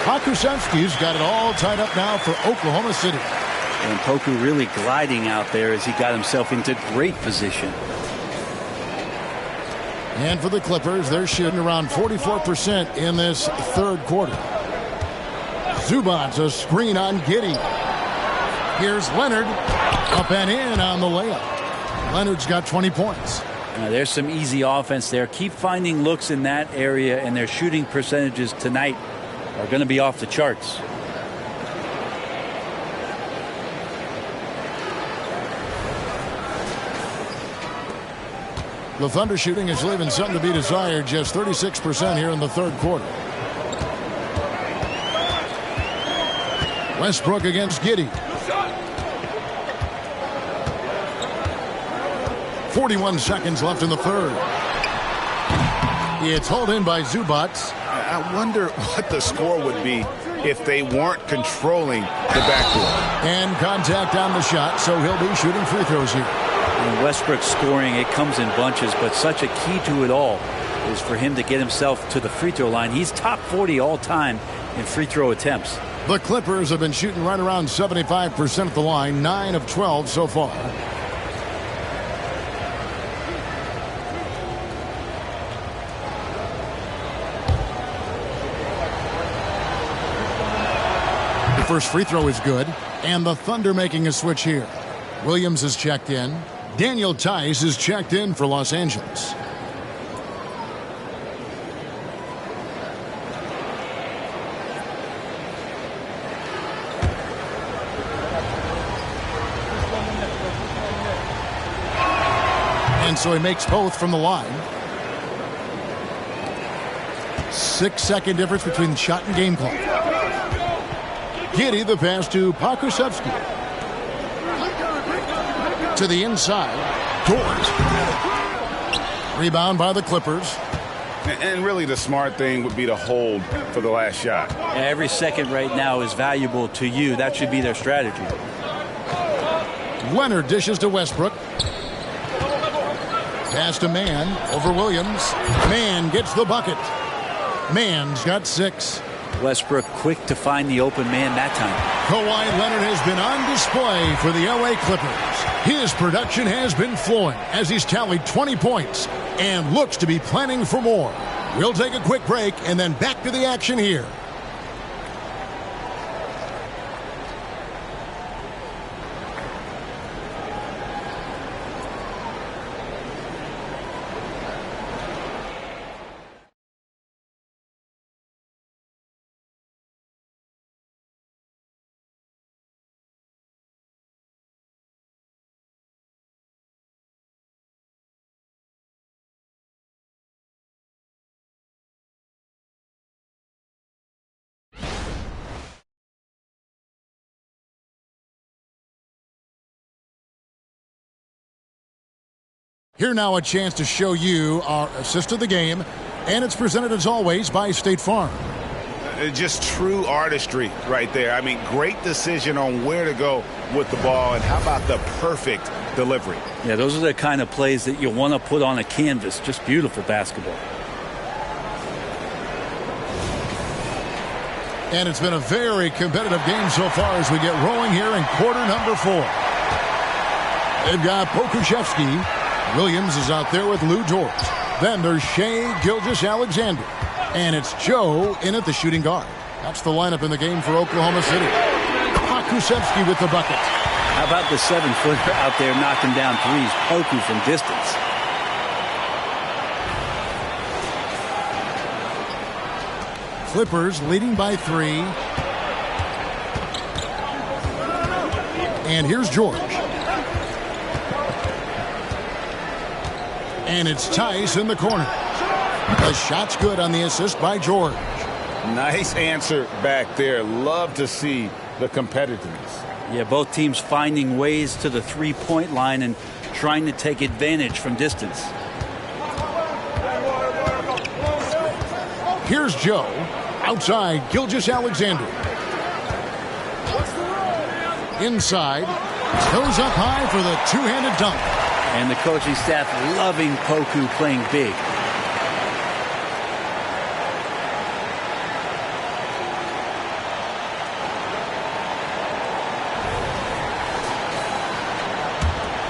Pokusevski's got it all tied up now for Oklahoma City. And Poku really gliding out there as he got himself into great position. And for the Clippers, they're shooting around 44% in this 3rd quarter. Zubac, a screen on Giddey. Here's Leonard. Up and in on the layup. Leonard's got 20 points. There's some easy offense there. Keep finding looks in that area, and their shooting percentages tonight are going to be off the charts. The Thunder shooting is leaving something to be desired. Just 36% here in the 3rd quarter. Westbrook against Giddey. 41 seconds left in the 3rd. It's hauled in by Zubac. I wonder what the score would be if they weren't controlling the backcourt. And contact on the shot, so he'll be shooting free throws here. And Westbrook's scoring, it comes in bunches, but such a key to it all is for him to get himself to the free throw line. He's top 40 all time in free throw attempts. The Clippers have been shooting right around 75% at the line, 9 of 12 so far. The first free throw is good, and the Thunder making a switch here. Williams is checked in. Daniel Tice is checked in for Los Angeles. And so he makes both from the line. 6-second difference between shot and game clock. Giddey the pass to Pokusevski. To the inside. George. Rebound by the Clippers. And really the smart thing would be to hold for the last shot. Every second right now is valuable to you. That should be their strategy. Leonard dishes to Westbrook. Pass to Mann over Williams. Mann gets the bucket. Mann's got 6. Westbrook quick to find the open man that time. Kawhi Leonard has been on display for the LA Clippers. His production has been flowing as he's tallied 20 points and looks to be planning for more. We'll take a quick break and then back to the action here. Here now a chance to show you our assist of the game, and it's presented as always by State Farm. Just true artistry right there. I mean, great decision on where to go with the ball, and how about the perfect delivery? Yeah, those are the kind of plays that you want to put on a canvas. Just beautiful basketball. And it's been a very competitive game so far as we get rolling here in quarter number 4. They've got Pokusevski. Williams is out there with Lou George. Then there's Shai Gilgeous-Alexander. And it's Joe in at the shooting guard. That's the lineup in the game for Oklahoma City. Pokusevski with the bucket. How about the 7-footer out there knocking down threes? Poku from distance. Clippers leading by 3. And here's George. And it's Tice in the corner. The shot's good on the assist by George. Nice answer back there. Love to see the competitiveness. Yeah, both teams finding ways to the three-point line and trying to take advantage from distance. Here's Joe. Outside, Gilgeous-Alexander. Inside. Goes up high for the two-handed dunk. And the coaching staff loving Poku playing big.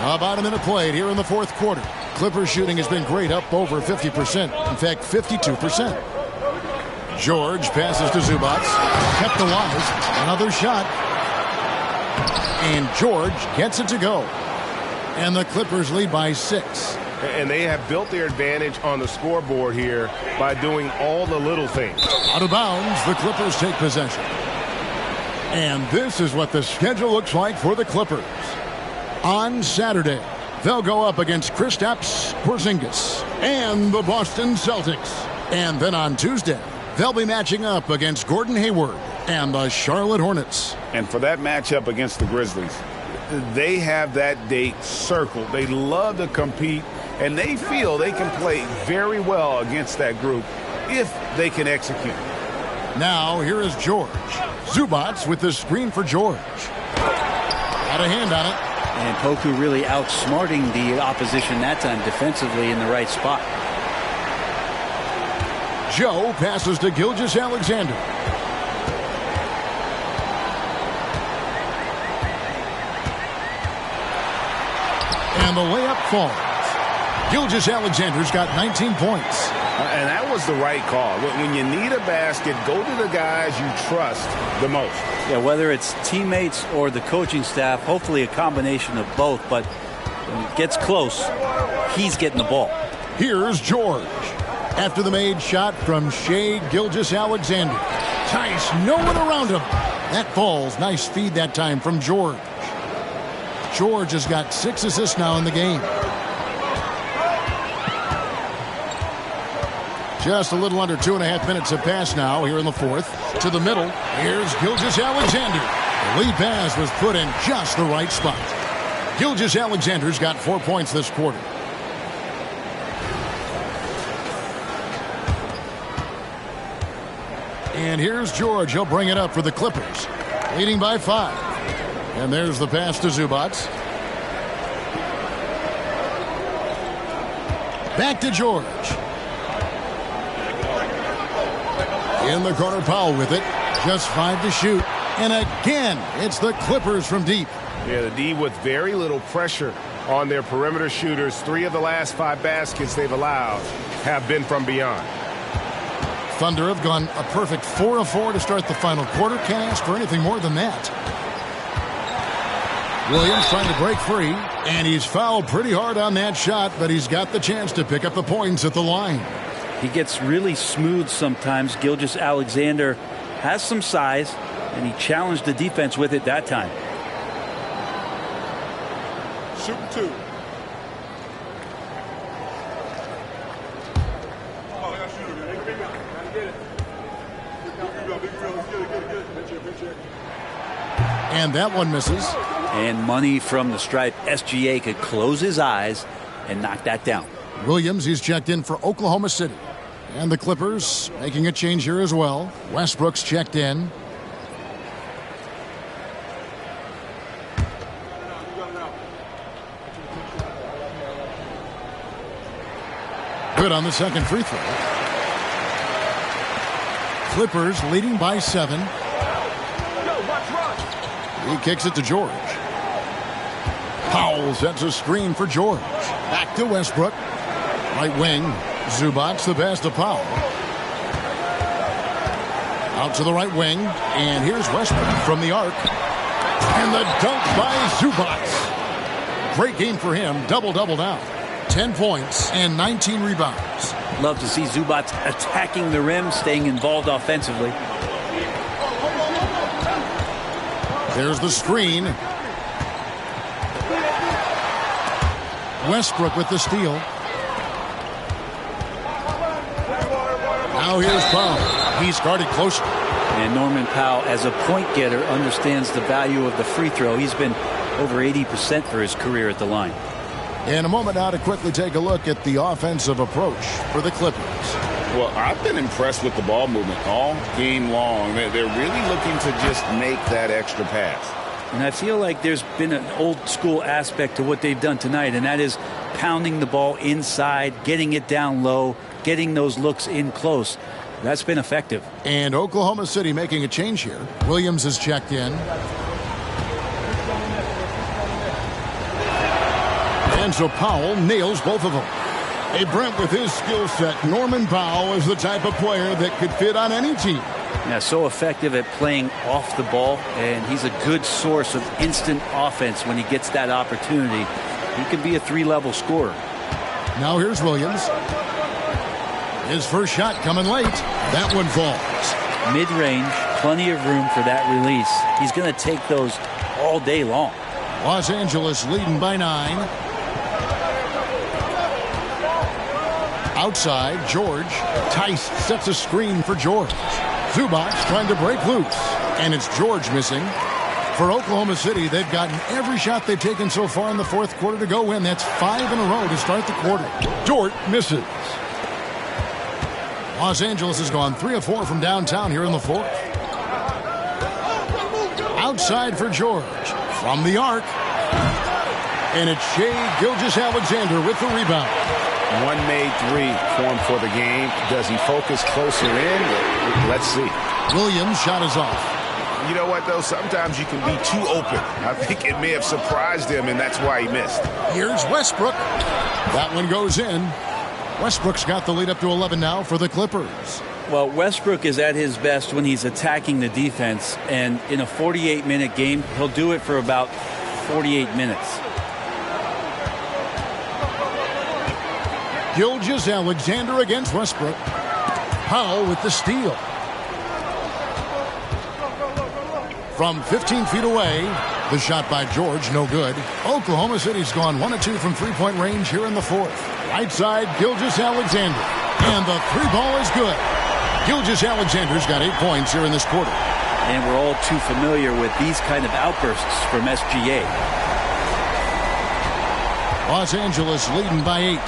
About a minute played here in the fourth quarter. Clippers shooting has been great, up over 50%. In fact, 52%. George passes to Zubac. Kept alive. Another shot. And George gets it to go. And the Clippers lead by 6. And they have built their advantage on the scoreboard here by doing all the little things. Out of bounds, the Clippers take possession. And this is what the schedule looks like for the Clippers. On Saturday, they'll go up against Kristaps Porzingis and the Boston Celtics. And then on Tuesday, they'll be matching up against Gordon Hayward and the Charlotte Hornets. And for that matchup against the Grizzlies, they have that date circled. They love to compete, and they feel they can play very well against that group if they can execute. Now, here is George. Zubats with the screen for George. Got a hand on it. And Poku really outsmarting the opposition that time defensively in the right spot. Joe passes to Gilgeous-Alexander. And the layup falls. Gilgeous-Alexander's got 19 points. And that was the right call. When you need a basket, go to the guys you trust the most. Yeah, whether it's teammates or the coaching staff, hopefully a combination of both. But when it gets close, he's getting the ball. Here's George. After the made shot from Shai Gilgeous-Alexander. Tice, no one around him. That falls. Nice feed that time from George. George has got 6 assists now in the game. Just a little under 2.5 minutes have passed now here in the fourth. To the middle. Here's Gilgeous-Alexander. The lead pass was put in just the right spot. Gilgeous-Alexander's got 4 points this quarter. And here's George. He'll bring it up for the Clippers. Leading by 5. And there's the pass to Zubats. Back to George. In the corner, Powell with it. Just 5 to shoot. And again, it's the Clippers from deep. Yeah, the D with very little pressure on their perimeter shooters. 3 of the last 5 baskets they've allowed have been from beyond. Thunder have gone a perfect 4 of 4 to start the final quarter. Can't ask for anything more than that. Williams trying to break free, and he's fouled pretty hard on that shot, but he's got the chance to pick up the points at the line. He gets really smooth sometimes. Gilgeous-Alexander has some size, and he challenged the defense with it that time. Shooting 2. And that one misses. And money from the stripe. SGA could close his eyes and knock that down. Williams, he's checked in for Oklahoma City. And the Clippers making a change here as well. Westbrook's checked in. Good on the second free throw. Clippers leading by 7. He kicks it to George. Powell sets a screen for George. Back to Westbrook. Right wing. Zubats the pass to Powell. Out to the right wing. And here's Westbrook from the arc. And the dunk by Zubats. Great game for him. Double-double now. 10 points and 19 rebounds. Love to see Zubats attacking the rim, staying involved offensively. There's the screen. Westbrook with the steal. Now here's Powell. He's guarded closely. And Norman Powell, as a point getter, understands the value of the free throw. He's been over 80% for his career at the line. In a moment now to quickly take a look at the offensive approach for the Clippers. Well, I've been impressed with the ball movement all game long. They're really looking to just make that extra pass. And I feel like there's been an old school aspect to what they've done tonight, and that is pounding the ball inside, getting it down low, getting those looks in close. That's been effective. And Oklahoma City making a change here. Williams has checked in. And so Powell nails both of them. Hey, Brent, with his skill set, Norman Powell is the type of player that could fit on any team. Yeah, so effective at playing off the ball, and he's a good source of instant offense when he gets that opportunity. He could be a 3-level scorer. Now here's Williams. His first shot coming late. That one falls. Mid-range, plenty of room for that release. He's going to take those all day long. Los Angeles leading by 9. Outside, George. Tice sets a screen for George. Zubats trying to break loose. And it's George missing. For Oklahoma City, they've gotten every shot they've taken so far in the fourth quarter to go in. That's 5 in a row to start the quarter. Dort misses. Los Angeles has gone 3 of 4 from downtown here in the fourth. Outside for George. From the arc. And it's Shai Gilgeous-Alexander with the rebound. One made three for him for the game. Does he focus closer in? Let's see. Williams' shot is off. You know what, though? Sometimes you can be too open. I think it may have surprised him, and that's why he missed. Here's Westbrook. That one goes in. Westbrook's got the lead up to 11 now for the Clippers. Well, Westbrook is at his best when he's attacking the defense, and in a 48-minute game, he'll do it for about 48 minutes. Gilgeous-Alexander against Westbrook. Powell with the steal. From 15 feet away, the shot by George, no good. Oklahoma City's gone 1 of 2 from three-point range here in the fourth. Right side, Gilgeous-Alexander. And the three ball is good. Gilgeous-Alexander's got 8 points here in this quarter. And we're all too familiar with these kind of outbursts from SGA. Los Angeles leading by 8.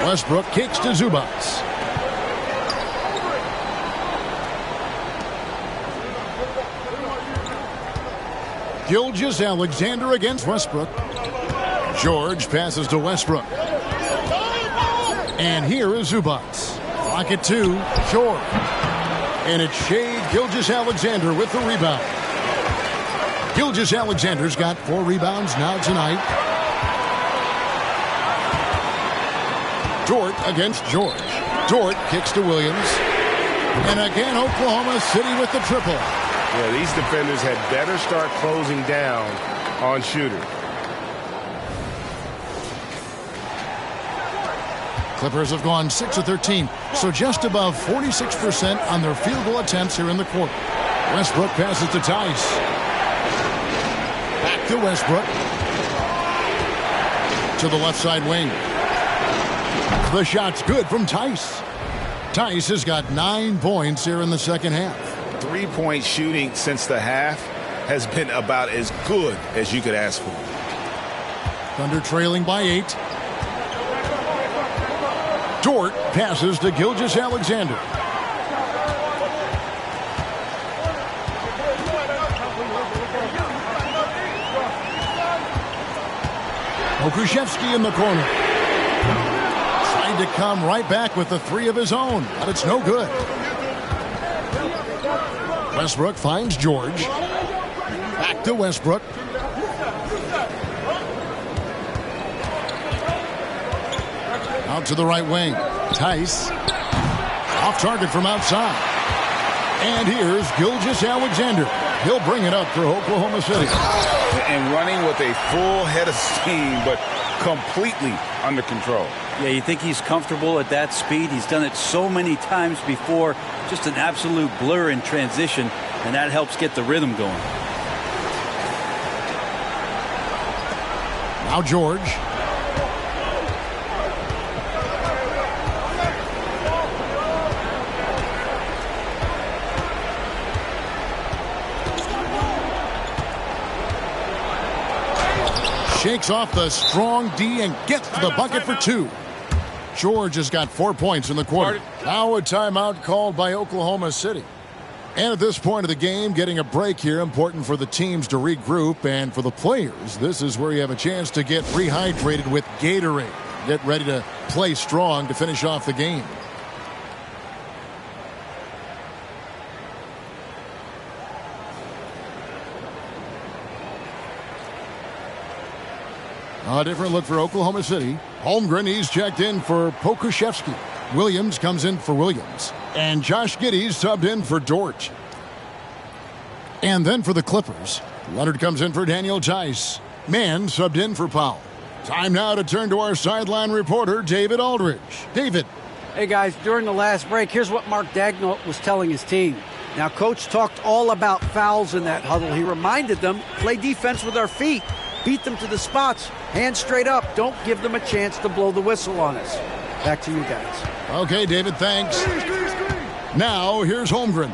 Westbrook kicks to Zubats. Gilgeous-Alexander against Westbrook. George passes to Westbrook. And here is Zubats. Clock at 2. George. And it's Shai Gilgeous-Alexander with the rebound. Gilgeous-Alexander's got 4 rebounds now tonight. Dort against George. Dort kicks to Williams. And again, Oklahoma City with the triple. Yeah, these defenders had better start closing down on shooters. Clippers have gone 6 of 13, so just above 46% on their field goal attempts here in the quarter. Westbrook passes to Tice. Back to Westbrook. To the left side wing. The shot's good from Tice. Tice has got 9 points here in the second half. 3-point shooting since the half has been about as good as you could ask for. Thunder trailing by 8. Dort passes to Gilgeous-Alexander. Okushevsky in the corner. Tried to come right back with the 3 of his own, but it's no good. Westbrook finds George. Back to Westbrook. Out to the right wing. Tice. Off target from outside. And here's Gilgeous-Alexander. He'll bring it up for Oklahoma City. And running with a full head of steam, but completely under control. Yeah, you think he's comfortable at that speed. He's done it so many times before. Just an absolute blur in transition, and that helps get the rhythm going. Now George. Shakes off the strong D and gets to the bucket for 2. George has got 4 points in the quarter. Now a timeout called by Oklahoma City. And at this point of the game, getting a break here, important for the teams to regroup, and for the players, this is where you have a chance to get rehydrated with Gatorade. Get ready to play strong to finish off the game. A different look for Oklahoma City. Holmgren, he's checked in for Pokusevski. Williams comes in for Williams. And Josh Giddey's subbed in for Dort. And then for the Clippers, Leonard comes in for Daniel Tice. Mann subbed in for Powell. Time now to turn to our sideline reporter, David Aldridge. David. Hey, guys, during the last break, here's what Mark Daigneault was telling his team. Now, Coach talked all about fouls in that huddle. He reminded them, play defense with our feet. Beat them to the spots. Hands straight up. Don't give them a chance to blow the whistle on us. Back to you guys. Okay, David, thanks. Now, here's Holmgren.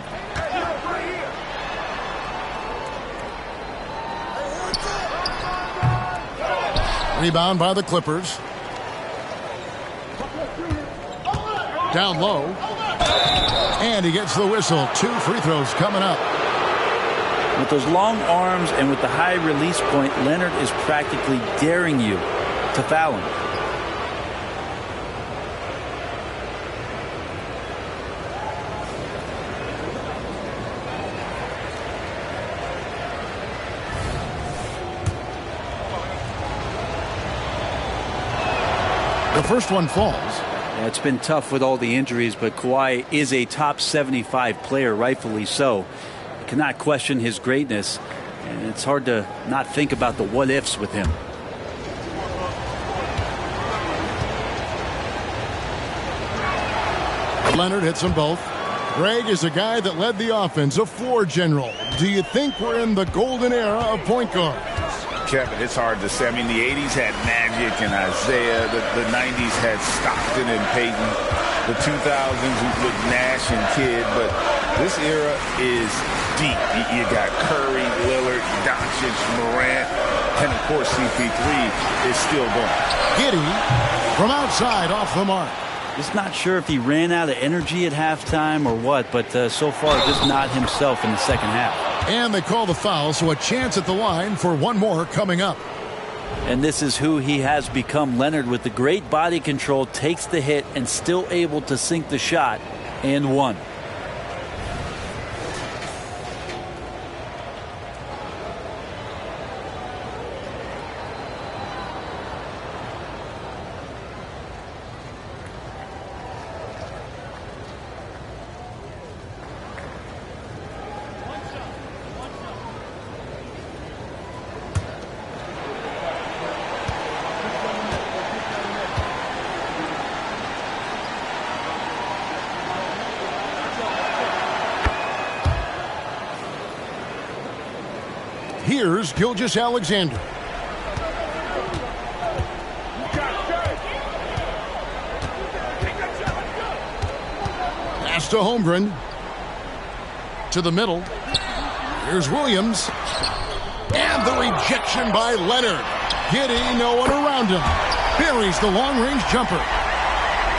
Rebound by the Clippers. Down low. And he gets the whistle. 2 free throws coming up. With those long arms and with the high release point, Leonard is practically daring you to foul him. The first one falls. Yeah, it's been tough with all the injuries, but Kawhi is a top 75 player, rightfully so. You cannot question his greatness, and it's hard to not think about the what-ifs with him. Leonard hits them both. Greg is a guy that led the offense, a floor general. Do you think we're in the golden era of point guard? Kevin, it's hard to say. I mean, the 80s had Magic and Isaiah. The 90s had Stockton and Peyton. The 2000s with Nash and Kidd. But this era is deep. You got Curry, Lillard, Doncic, Morant, and, of course, CP3 is still going. Giddey from outside off the mark. Just not sure if he ran out of energy at halftime or what, but so far just not himself in the second half. And they call the foul, so a chance at the line for one more coming up. And this is who he has become. Leonard, with the great body control, takes the hit and still able to sink the shot and one. Here's Gilgeous-Alexander. Pass to Holmgren. To the middle. Here's Williams. And the rejection by Leonard. Giddey, no one around him. Buries the long-range jumper.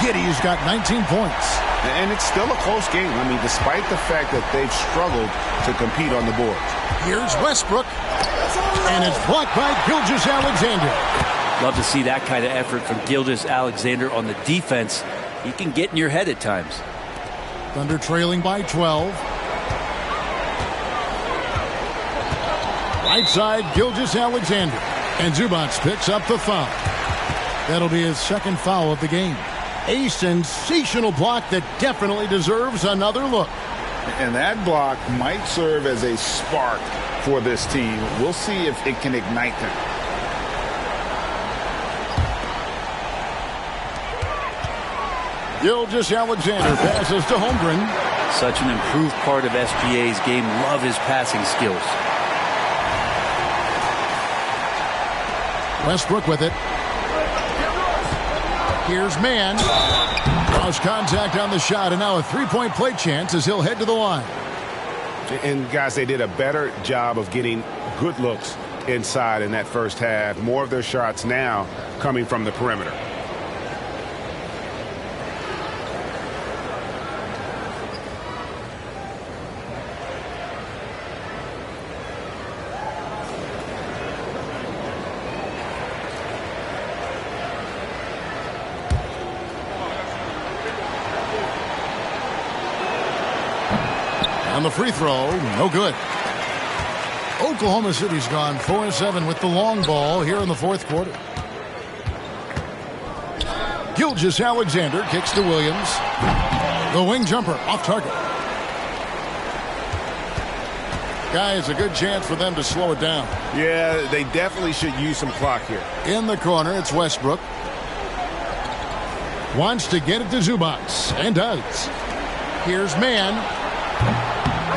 Giddey's got 19 points. And it's still a close game. I mean, despite the fact that they've struggled to compete on the board. Here's Westbrook. And it's blocked by Gilgeous-Alexander. Love to see that kind of effort from Gilgeous-Alexander on the defense. He can get in your head at times. Thunder trailing by 12. Right side, Gilgeous-Alexander. And Zubac picks up the foul. That'll be his second foul of the game. A sensational block that definitely deserves another look. And that block might serve as a spark for this team. We'll see if it can ignite them. Gilgeous-Alexander passes to Holmgren. Such an improved part of SGA's game. Love his passing skills. Westbrook with it. Here's Mann. Lost contact on the shot, and now a three-point play chance as he'll head to the line. And, guys, they did a better job of getting good looks inside in that first half. More of their shots now coming from the perimeter. On the free throw, no good. Oklahoma City's gone 4-7 with the long ball here in the fourth quarter. Gilgeous-Alexander kicks to Williams. The wing jumper off target. Guys, a good chance for them to slow it down. Yeah, they definitely should use some clock here. In the corner, it's Westbrook. Wants to get it to Zubac, and does. Here's Mann.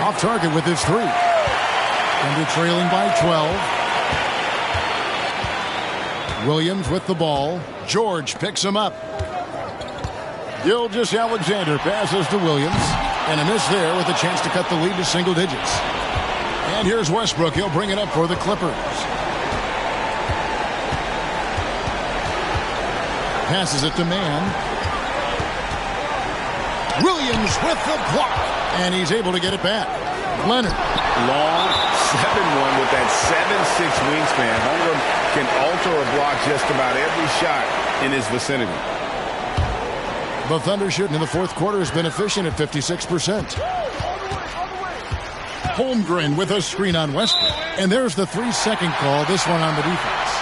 Off target with his three. Thunder trailing by 12. Williams with the ball. George picks him up. Gilgeous-Alexander passes to Williams. And a miss there with a chance to cut the lead to single digits. And here's Westbrook. He'll bring it up for the Clippers. Passes it to Mann. Williams with the block, and he's able to get it back. Leonard. Long 7-1 with that 7'6" wingspan. Holmgren can alter or block just about every shot in his vicinity. The Thunder shooting in the fourth quarter has been efficient at 56%. Holmgren with a screen on Westbrook. And there's the 3-second call, this one on the defense.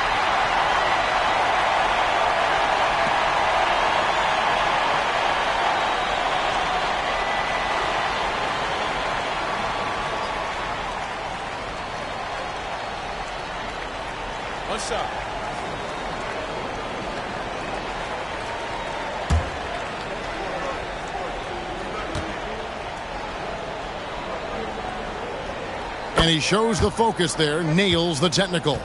What's up? And he shows the focus there, nails the technical.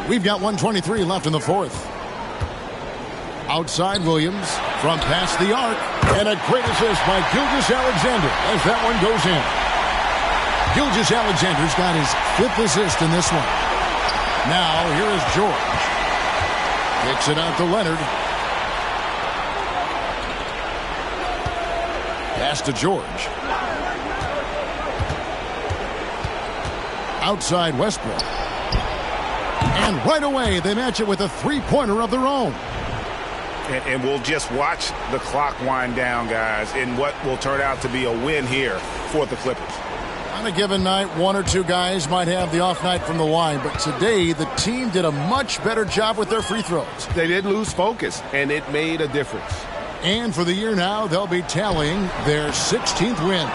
We've got 1:23 left in the fourth. Outside Williams from past the arc. And a great assist by Gilgeous-Alexander as that one goes in. Gilgeous-Alexander's got his 5th assist in this one. Now here is George. Kicks it out to Leonard. Pass to George. Outside Westbrook. And right away they match it with a 3-pointer of their own. And we'll just watch the clock wind down, guys, in what will turn out to be a win here for the Clippers. On a given night, 1 or 2 guys might have the off night from the line, but today the team did a much better job with their free throws. They didn't lose focus, and it made a difference. And for the year now, they'll be tallying their 16th win.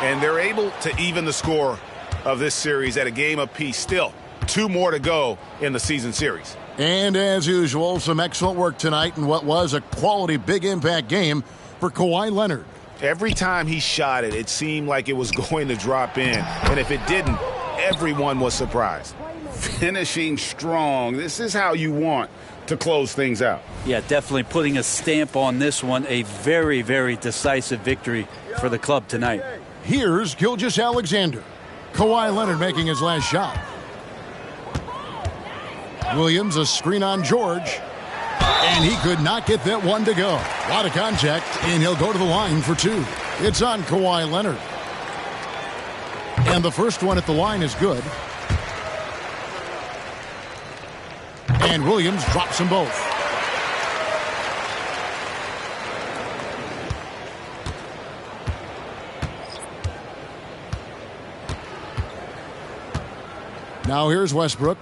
And they're able to even the score of this series at a game apiece. Still, 2 more to go in the season series. And as usual, some excellent work tonight in what was a quality big impact game for Kawhi Leonard. Every time he shot it, it seemed like it was going to drop in. And if it didn't, everyone was surprised. Finishing strong. This is how you want to close things out. Yeah, definitely putting a stamp on this one. A very, very decisive victory for the club tonight. Here's Gilgeous-Alexander. Kawhi Leonard making his last shot. Williams, a screen on George. And he could not get that one to go. A lot of contact, and he'll go to the line for 2. It's on Kawhi Leonard. And the first one at the line is good. And Williams drops them both. Now here's Westbrook.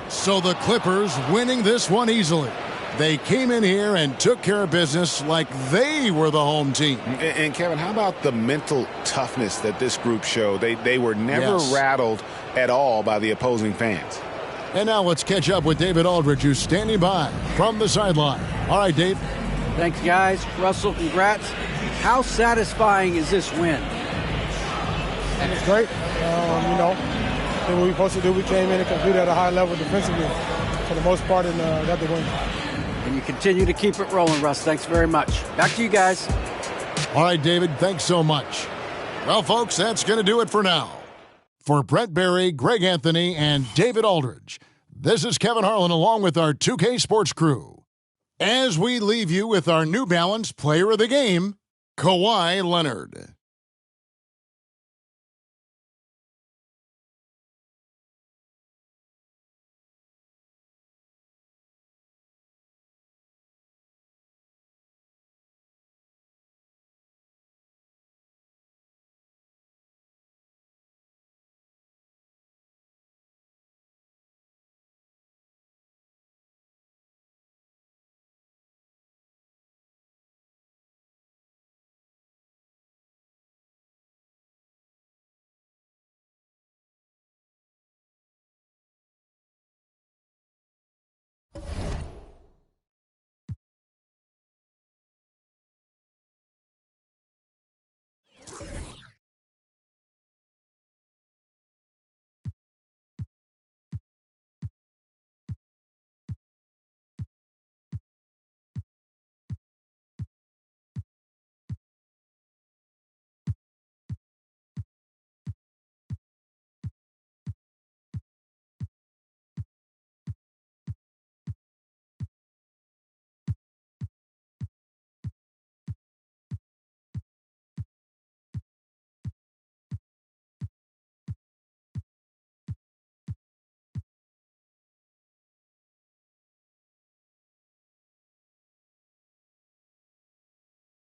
So the Clippers winning this one easily. They came in here and took care of business like they were the home team. And Kevin, how about the mental toughness that this group showed? They were never rattled at all by the opposing fans. And now let's catch up with David Aldridge, who's standing by from the sideline. All right, Dave. Thanks, guys. Russell, congrats. How satisfying is this win? It's great. Did what we were supposed to do. We came in and competed at a high level defensively for the most part and got the win. And you continue to keep it rolling, Russ. Thanks very much. Back to you guys. All right, David, thanks so much. Well, folks, that's going to do it for now. For Brent Barry, Greg Anthony, and David Aldridge, this is Kevin Harlan along with our 2K Sports crew. As we leave you with our New Balance Player of the Game, Kawhi Leonard.